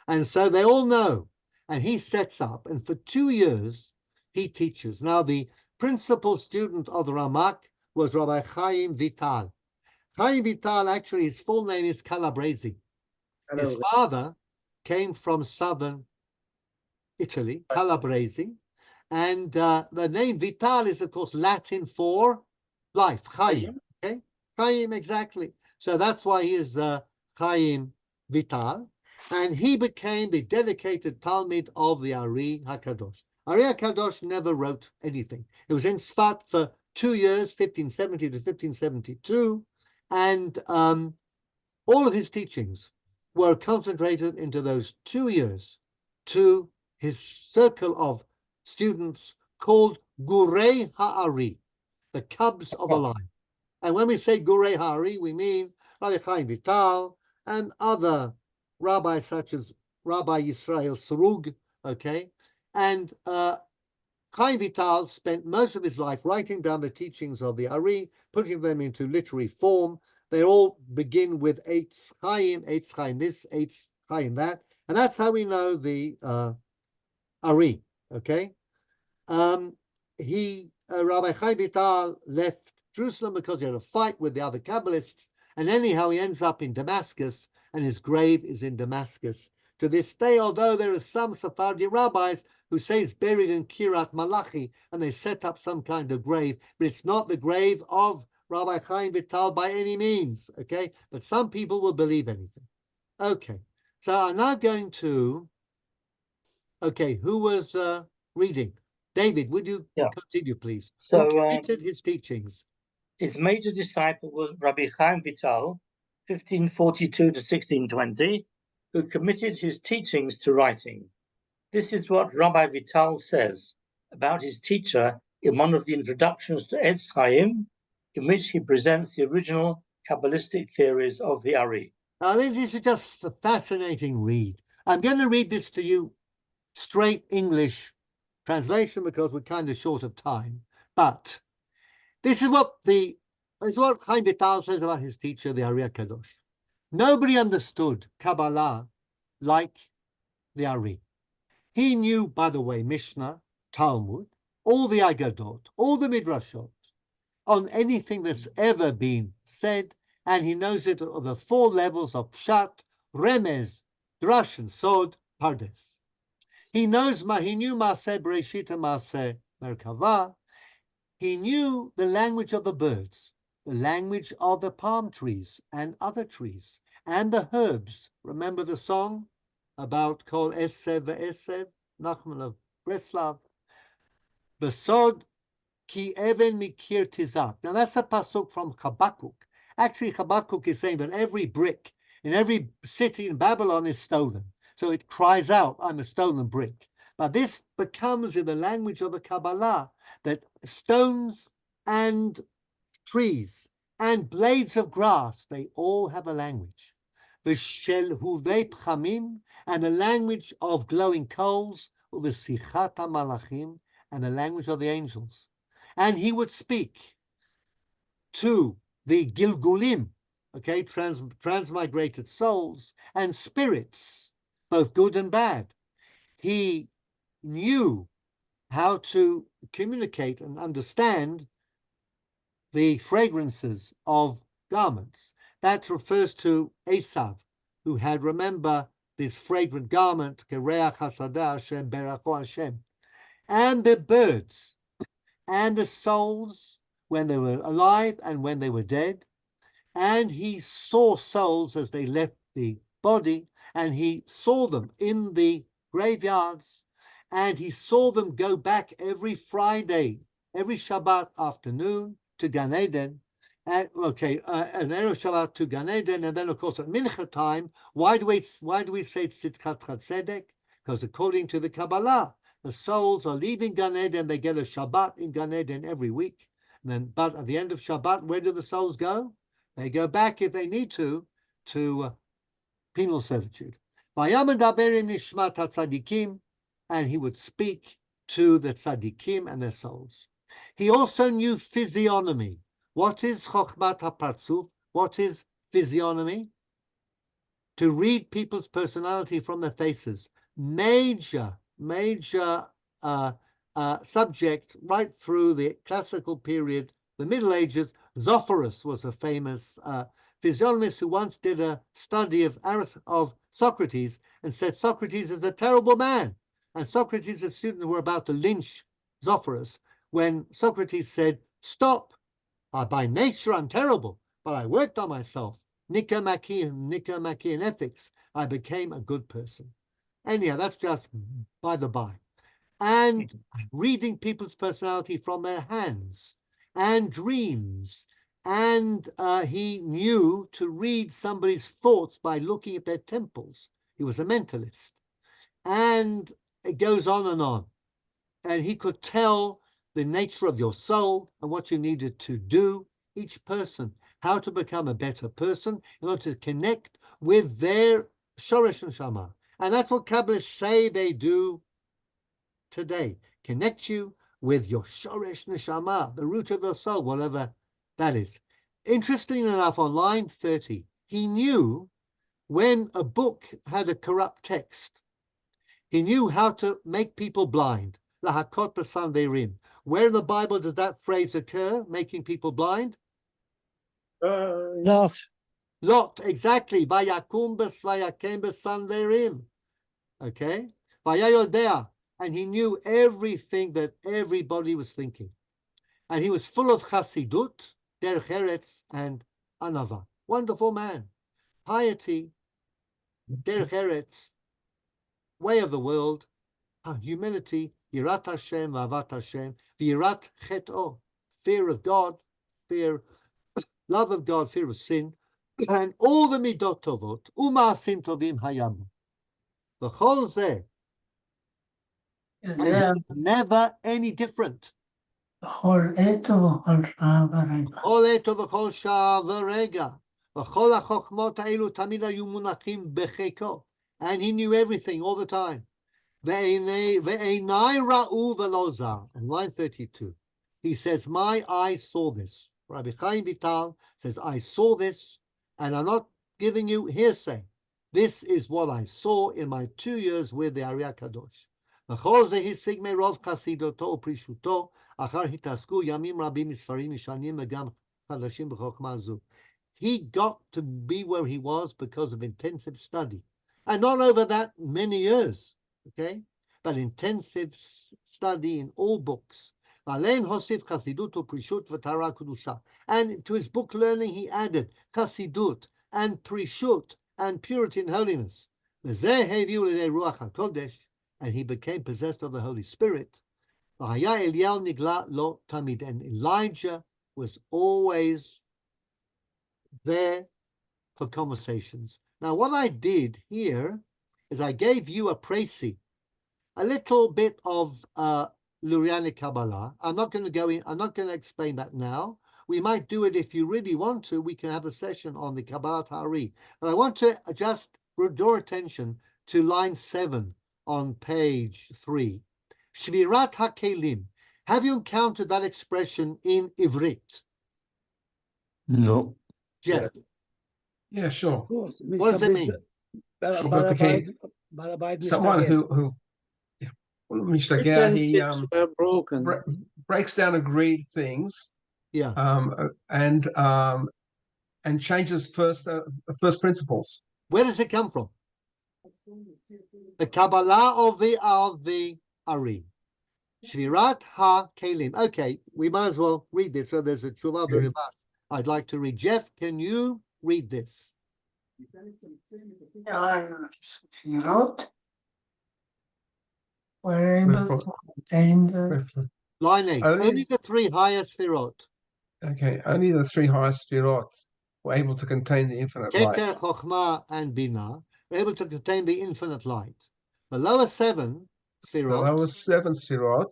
And so they all know. And he sets up, and for 2 years, he teaches. Now, the principal student of the Ramak was Rabbi Chaim Vital. Chaim Vital, actually, his full name is Calabresi. His father came from southern Italy, Calabresi. And the name Vital is, of course, Latin for life, Chaim. Okay? Chaim, exactly. So that's why he is Chaim Vital. And he became the dedicated Talmid of the Ari HaKadosh. Ari HaKadosh never wrote anything. It was in Tzfat for 2 years, 1570 to 1572. And all of his teachings were concentrated into those 2 years to his circle of students called Gurei Ha'ari, the cubs of the line. And when we say Gurei Ha'ari, we mean Rabbi Chaim Vital and other rabbis such as Rabbi Yisrael Sarug, okay? And Chaim Vital spent most of his life writing down the teachings of the Ari, putting them into literary form. They all begin with Eitz Chaim this, Eitz Chaim that. And that's how we know the Ari, okay? Rabbi Chaim Vital left Jerusalem because he had a fight with the other Kabbalists. And anyhow, he ends up in Damascus, and his grave is in Damascus. To this day, although there are some Sephardi rabbis who say he's buried in Kiryat Malachi, and they set up some kind of grave, but it's not the grave of Rabbi Chaim Vital by any means, okay? But some people will believe anything. Okay, so I'm now going to, okay, who was reading? David, would you continue, please? So, who committed his teachings? His major disciple was Rabbi Chaim Vital, 1542 to 1620, who committed his teachings to writing. This is what Rabbi Vital says about his teacher in one of the introductions to Eitz Chaim, in which he presents the original Kabbalistic theories of the Ari. I think this is just a fascinating read. I'm going to read this to you straight English translation because we're kind of short of time. But this is what Chaim Vital says about his teacher, the Ari Kadosh. Nobody understood Kabbalah like the Ari. He knew, by the way, Mishnah, Talmud, all the Agadot, all the Midrashot, on anything that's ever been said, and he knows it at the 4 levels of Pshat, Remez, Drash, and Sod, Pardes. He knew Maaseh Bereshit and Maaseh Merkavah. He knew the language of the birds, the language of the palm trees and other trees, and the herbs. Remember the song about Kol Esev ve'Esev, Nachman of Breslav? Besod ki even mikir tizak. Now that's a pasuk from Habakkuk. Actually, Habakkuk is saying that every brick in every city in Babylon is stolen. So it cries out, I'm a stolen brick. But this becomes, in the language of the Kabbalah, that stones and trees and blades of grass, they all have a language. The shel huvei pchamim, and the language of glowing coals, the sichat malachim, and the language of the angels. And he would speak to the gilgulim, okay, transmigrated souls and spirits, both good and bad. He knew how to communicate and understand the fragrances of garments. That refers to Esav, who had, remember, this fragrant garment, Kereach Hasadah Hashem, Beracho Hashem, and the birds, and the souls when they were alive and when they were dead. And he saw souls as they left the body, and he saw them in the graveyards, and he saw them go back every Friday, every Shabbat afternoon to Gan Eden. And an Erev Shabbat to Gan Eden, and then of course at Mincha time. Why do we say Tzidkat Chatzedek? Because according to the Kabbalah, the souls are leaving Gan Eden. They get a Shabbat in Gan Eden every week. And then, but at the end of Shabbat, where do the souls go? They go back, if they need to penal servitude. And he would speak to the tzaddikim and their souls. He also knew physiognomy. What is chokhmat haparzuf? What is physiognomy? To read people's personality from their faces. Major subject right through the classical period, the Middle Ages. Zophorus was a famous physiognomist who once did a study of Socrates and said Socrates is a terrible man. And Socrates' students were about to lynch Zophorus when Socrates said, stop, by nature I'm terrible, but I worked on myself. Nicomachean ethics, I became a good person. Anyhow, that's just by the by. And reading people's personality from their hands and dreams. And he knew to read somebody's thoughts by looking at their temples. He was a mentalist. And it goes on. And he could tell the nature of your soul and what you needed to do, each person, how to become a better person in order to connect with their Shoresh Neshama. And that's what Kabbalists say they do today. Connect you with your Shoresh Neshama, the root of your soul, whatever that is. Interesting enough, on line 30, he knew when a book had a corrupt text. He knew how to make people blind. Lahakot b'sanverim. Where in the Bible does that phrase occur, making people blind? Lot. Lot, exactly. Vayakum b'svayakem b'sanverim. Okay? Vayayodea. And he knew everything that everybody was thinking. And he was full of chassidut, derech eretz, and anava. Wonderful man. Piety, derech eretz, way of the world, humility, yirat Hashem, avat Hashem, v'yirat chet'o, fear of God, love of God, fear of sin, and all the midot tovot, u'ma'asim tovim hayam. V'chol zeh, never any different. בכל עת ובכל שעה ורגע. בכל עת ובכל שעה ורגע. וכל החוכמות האלו תמיד היו מונחים בחיקו. And he knew everything all the time. ועיני ראו ולא זר. On line 32, he says, my eyes saw this. Rabbi Chaim Vital says, I saw this, and I'm not giving you hearsay. This is what I saw in my 2 years with the Ari HaKadosh. וכל זה השיג מרוב חסידותו ופרישותו, אחר התעסקו ימים רבים מספרים ישנים וגם חדשים בחוכמה זו. He got to be where he was because of intensive study. And not over that many years, okay? But intensive study in all books. ועליהן הוסיף חסידות ופרישות וטהרה קדושה. And to his book learning he added חסידות and prishut and purity and holiness. וזה הביאו לידי רוח הקודש, and he became possessed of the Holy Spirit. And Elijah was always there for conversations. Now, what I did here is I gave you a précis, a little bit of Lurianic Kabbalah. I'm not going to explain that now. We might do it if you really want to. We can have a session on the Kabbalah Ta'ari. But I want to just draw attention to line 7 on page 3. Shvirat HaKelim. Have you encountered that expression in Ivrit? No. Jeff? Yeah, sure. What does it mean? Someone who Differences were broken. breaks down agreed things, Yeah. And changes first principles. Where does it come from? The Kabbalah of the Ari. Shvirat ha-kelim. Okay, we might as well read this. So there's a Tshuva Rivash I'd like to read. Jeff, can you read this? Sefirot were able to contain the Line 8. Only- Only the three highest Sefirot. Okay, only the three highest Sefirot were able to contain the infinite light. Keter, Chochmah, and Binah were able to contain the infinite light. The lower seven The Sefirot. lower seven Sefirot,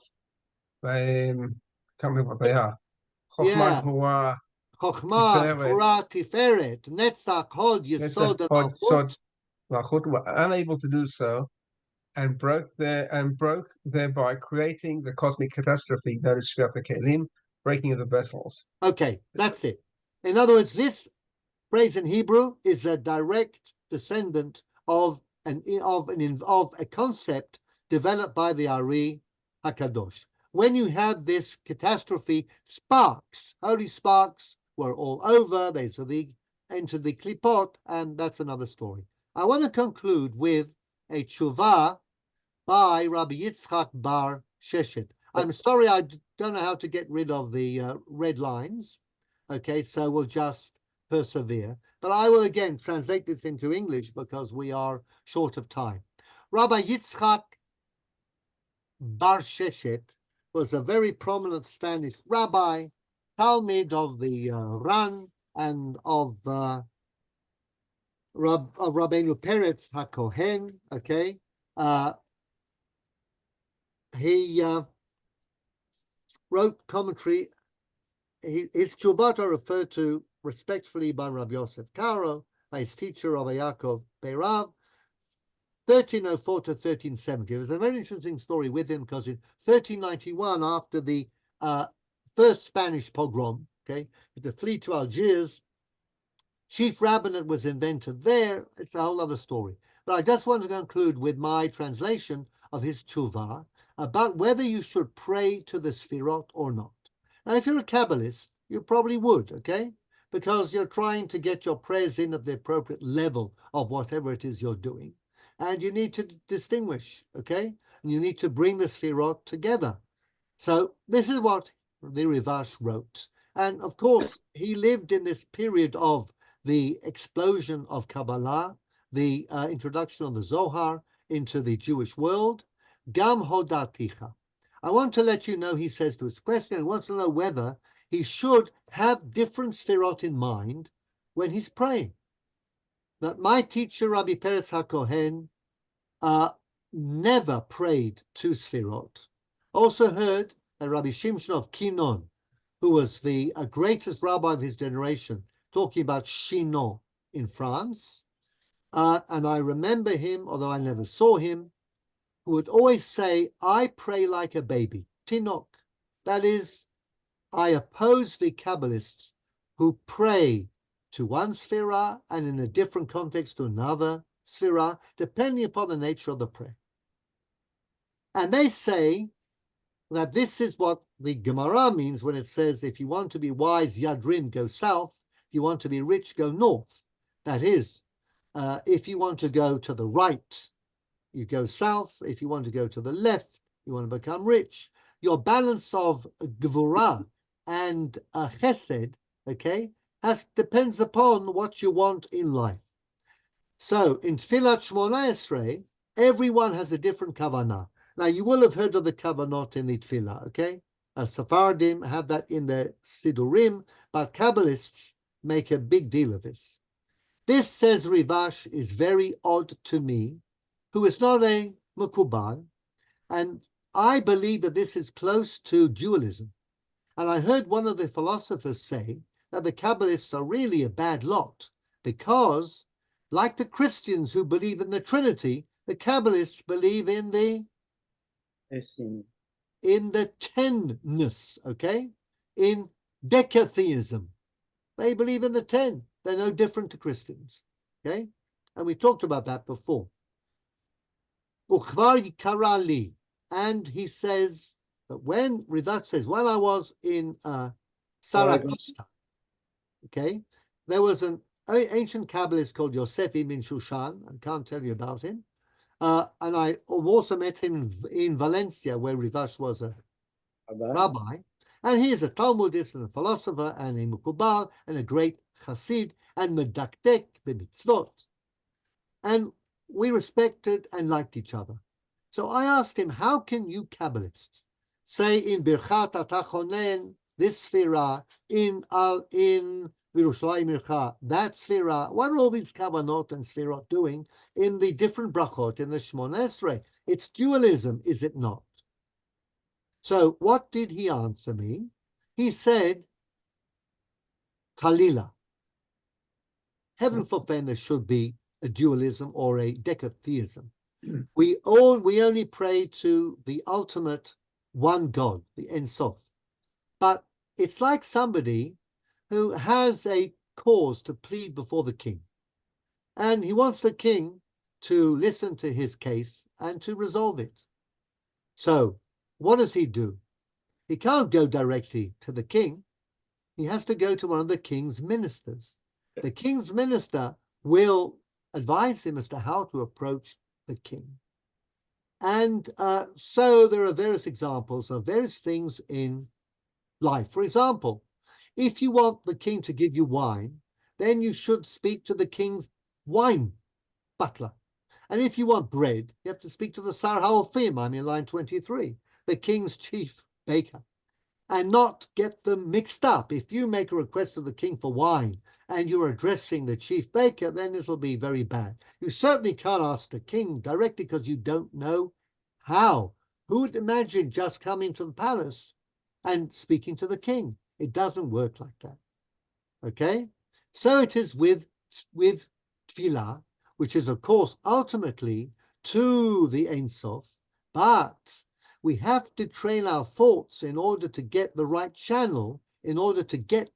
they can't remember what they are. Yeah. Chochmah, Gvura, Chochmah, Tiferet, Torah, Tiferet, Netzach, Hod, Yesod, and Hod, Malchut. Sod, Malchut were unable to do so, and broke thereby creating the cosmic catastrophe that is Shvirat Kelim, breaking of the vessels. Okay, that's it. In other words, this phrase in Hebrew is a direct descendant of a concept developed by the Ari Hakadosh. When you had this catastrophe, sparks, holy sparks, were all over. They entered the klipot, and that's another story. I want to conclude with a tshuva by Rabbi Yitzchak Bar Sheshet. I'm sorry, I don't know how to get rid of the red lines. Okay, so we'll just persevere. But I will again translate this into English because we are short of time. Rabbi Yitzchak Bar Sheshet was a very prominent Spanish rabbi, Talmid of the Ran and of Rabbeinu Peretz HaKohen. Okay, he wrote commentary. His tshuvot are referred to respectfully by Rabbi Yosef Karo, by his teacher Rabbi Yaakov Beirav, 1304 to 1370. There's a very interesting story with him because in 1391, after the first Spanish pogrom, okay, with the fleet to Algiers, chief rabbinate was invented there. It's a whole other story. But I just want to conclude with my translation of his tshuva about whether you should pray to the Sefirot or not. Now, if you're a Kabbalist, you probably would, okay? Because you're trying to get your prayers in at the appropriate level of whatever it is you're doing. And you need to distinguish, okay? And you need to bring the Sefirot together. So this is what the Rivash wrote. And of course, he lived in this period of the explosion of Kabbalah, the introduction of the Zohar into the Jewish world. Gam hodaticha. I want to let you know, he says to his question, he wants to know whether he should have different Sefirot in mind when he's praying. That my teacher, Rabbi Peretz HaKohen, never prayed to Sefirot. Also heard that Rabbi Shimshon of Kinon, who was the greatest rabbi of his generation, talking about Chinon in France. And I remember him, although I never saw him, who would always say, I pray like a baby, tinok. That is, I oppose the Kabbalists who pray to one sefirah and in a different context to another sefirah, depending upon the nature of the prayer. And they say that this is what the Gemara means when it says, if you want to be wise, Yadrin, go south. If you want to be rich, go north. That is, if you want to go to the right, you go south. If you want to go to the left, you want to become rich. Your balance of Gvura and Chesed, okay, depends upon what you want in life. So in Tfilat Shmona Esrei, everyone has a different kavanah. Now you will have heard of the kavanot in the Tfilah, okay? Sephardim have that in their Sidurim, but Kabbalists make a big deal of this. This, says Rivash, is very odd to me, who is not a Mekubal, and I believe that this is close to dualism. And I heard one of the philosophers say that the Kabbalists are really a bad lot because, like the Christians who believe in the Trinity, the Kabbalists believe in the tenness, okay? In decatheism. They believe in the 10. They're no different to Christians, okay? And we talked about that before. Uchvar Karali, and he says that when Rivat says, when I was in Saragossa, okay, there was an ancient Kabbalist called Yosef ibn Shushan. I can't tell you about him. And I also met him in Valencia, where Rivash was a rabbi. And he is a Talmudist and a philosopher and a Mukubal and a great Chassid and Medakdek b'mitzvot. And we respected and liked each other. So I asked him, how can you Kabbalists say in Birchat Atachonen, this Sfira, in Yerushalayim Ircha, that Sfira, what are all these Kavanot and Sfirot doing in the different brachot, in the Shmona Esrei? It's dualism, is it not? So what did he answer me? He said, Khalila. Heaven forfend there should be a dualism or a decatheism. We only pray to the ultimate one God, the Ein Sof. But it's like somebody who has a cause to plead before the king. And he wants the king to listen to his case and to resolve it. So what does he do? He can't go directly to the king. He has to go to one of the king's ministers. The king's minister will advise him as to how to approach the king. And so there are various examples of various things in life. For example, if you want the king to give you wine, then you should speak to the king's wine butler. And if you want bread, you have to speak to the Sar HaOfim, I'm in line 23, the king's chief baker, and not get them mixed up. If you make a request to the king for wine and you're addressing the chief baker, then it'll be very bad. You certainly can't ask the king directly because you don't know how. Who would imagine just coming to the palace and speaking to the king? It doesn't work like that. Okay? So it is with tefillah, which is, of course, ultimately to the Ein Sof, but we have to train our thoughts in order to get the right channel, in order to get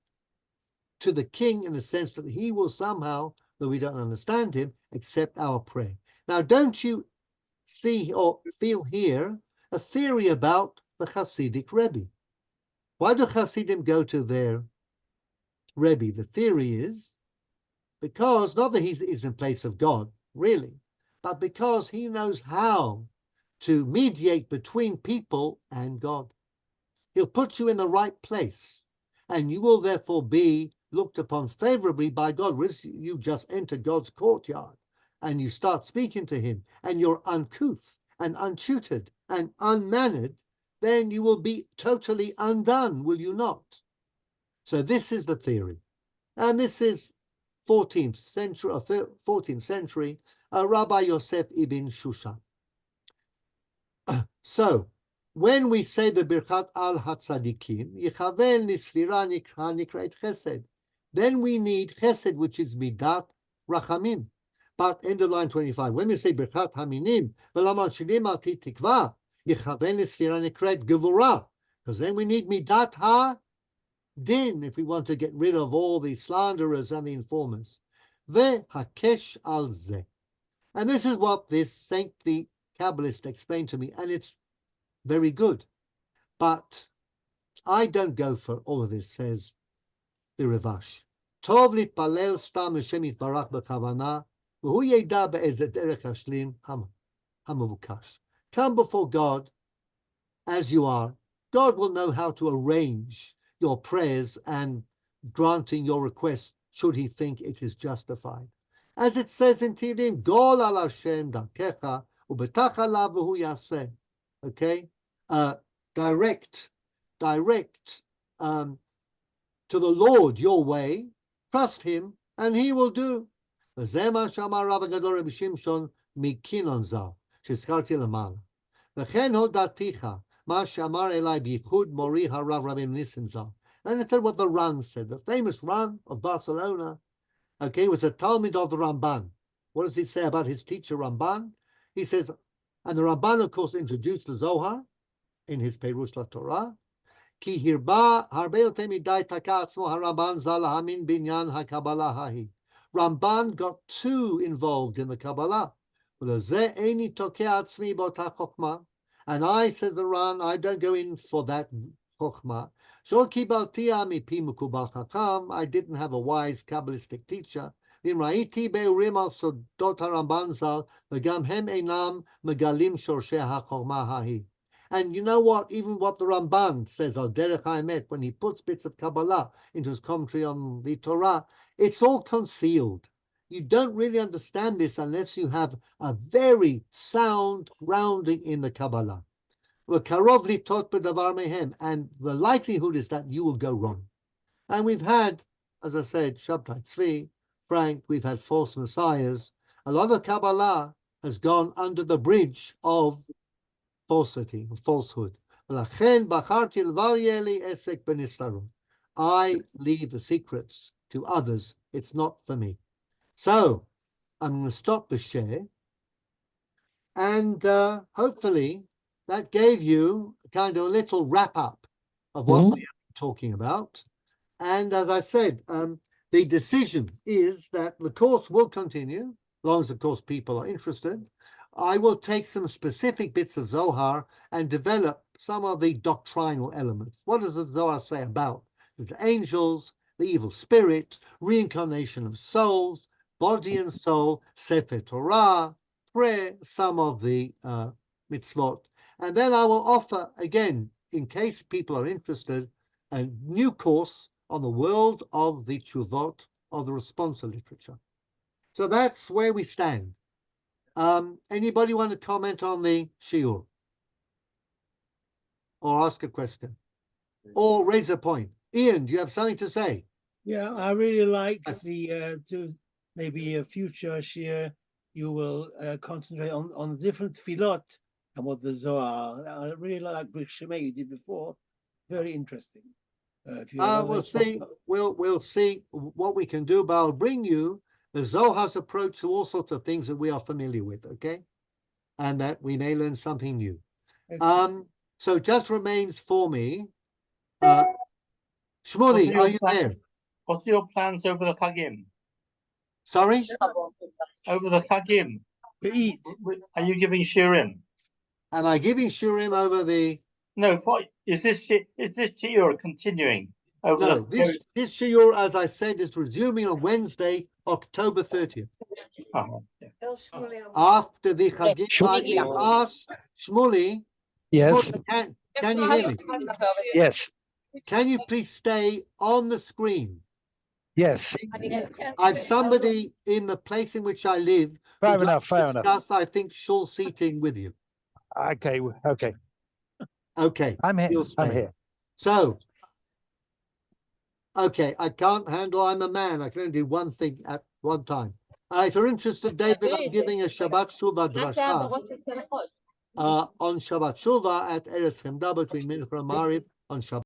to the king in the sense that he will somehow, though we don't understand him, accept our prayer. Now, don't you see or feel here a theory about the Hasidic Rebbe? Why do Hasidim go to their Rebbe? The theory is because, not that he's in place of God, really, but because he knows how to mediate between people and God. He'll put you in the right place, and you will therefore be looked upon favorably by God. Whereas you just enter God's courtyard and you start speaking to him, and you're uncouth and untutored and unmannered, then you will be totally undone, will you not? So this is the theory. And this is 14th century, Rabbi Yosef ibn Shushan. So, when we say the Birchat al Hatzadikim, Yichaven Nisfira Nikrait Chesed, then we need Chesed, which is Midat Rachamim. But end of line 25, when we say Birchat Haminim, V'laman Shilim Al Tikva, Yichaven Nisfira Nikrait Gevurah, because then we need Midat Ha-Din, if we want to get rid of all the slanderers and the informers. Ve'hakesh al Zeh. And this is what this saintly Kabbalist explained to me, and it's very good. But I don't go for all of this, says the Rivash. Tov litpalel stam Hashem yitbarach b'kavana, v'hu yeda be'ezeh derech hashlim hamavukash. Come before God as you are. God will know how to arrange your prayers and granting your request should he think it is justified. As it says in Tehillim, Gol al Hashem darkecha, ubetach alav v'hu yaseh. Okay? Direct to the Lord your way, trust him, and he will do. וזה מה שאמר רב הגדול רבי שמשון מקיnon ז"ל, שהזכרתי למעלה. וכן הודעתיך, מה שאמר אליי בייחוד מורי הרב רבי ניסים ז"ל. And I tell what the Ran said. The famous Ran of Barcelona, okay, was a Talmud of the Ramban. What does he say about his teacher Ramban? He says, and the Ramban, of course, introduced the Zohar in his Perush LaTorah. Ki hirba harbe yoter midai taka atzmo haRamban zal hamin binyan haKabbalah hahi. Ramban got too involved in the Kabbalah. V'lezeh eini tokeh atzmi b'ota chokhmah. And I, says the Ran, I don't go in for that chokhmah. So kibaltia mipi mukubal chacham. I didn't have a wise Kabbalistic teacher. ואם ראיתי באורים על סודות הרמב"ן ז"ל, וגם הם אינם מגלים שורשי החוכמה ההיא. And you know what? Even what the Ramban says on Derech HaEmet, when he puts bits of Kabbalah into his commentary on the Torah, it's all concealed. You don't really understand this unless you have a very sound grounding in the Kabbalah. V'karov litot b'davar mehem, and the likelihood is that you will go wrong. And we've had, as I said, Shabtai Tzvi, Frank, we've had false messiahs. A lot of Kabbalah has gone under the bridge of falsity, falsehood. I leave the secrets to others. It's not for me. So I'm going to stop the share. And hopefully that gave you kind of a little wrap up of what we are talking about. And as I said, the decision is that the course will continue, as long as, of course, people are interested. I will take some specific bits of Zohar and develop some of the doctrinal elements. What does the Zohar say about the angels, the evil spirit, reincarnation of souls, body and soul, Sefer Torah, prayer, some of the mitzvot. And then I will offer, again, in case people are interested, a new course on the world of the Tshuvot, of the responsa literature. So that's where we stand. Anybody want to comment on the Shiur? Or ask a question? Or raise a point? Ian, do you have something to say? Yeah, I really like Yes. the to maybe a future Shiur you will concentrate on the different tefillot and what the Zohar. I really like Brit Shemay you did before. Very interesting. If you have We'll other- see. We'll see what we can do, but I'll bring you the Zohar's approach to all sorts of things that we are familiar with, okay? And that we may learn something new. So just remains for me. Shmuley, are you there? What are your plans over the Chagim? Sorry? Over the Chagim? To eat. Are you giving Shiurim? Am I giving Shurim over the... No, is this Shiur continuing? No, this Shiur, as I said, is resuming on Wednesday, October 30th. After the Chagim, I asked Shmuley. Yes. Shmuley, can you hear me? Yes. Can you please stay on the screen? Yes. I've somebody in the place in which I live. Fair enough. Fair enough. Discuss, I think, shul seating with you. Okay. Okay. Okay. I'm here. You'll I'm stay. here. So, okay, I can't handle, I'm a man. I can only do one thing at one time. If you're interested, David, I'm giving a Shabbat Shuvah drasha on Shabbat Shuvah at Eretz Chemda between Mincha and Mariv on Shabbat.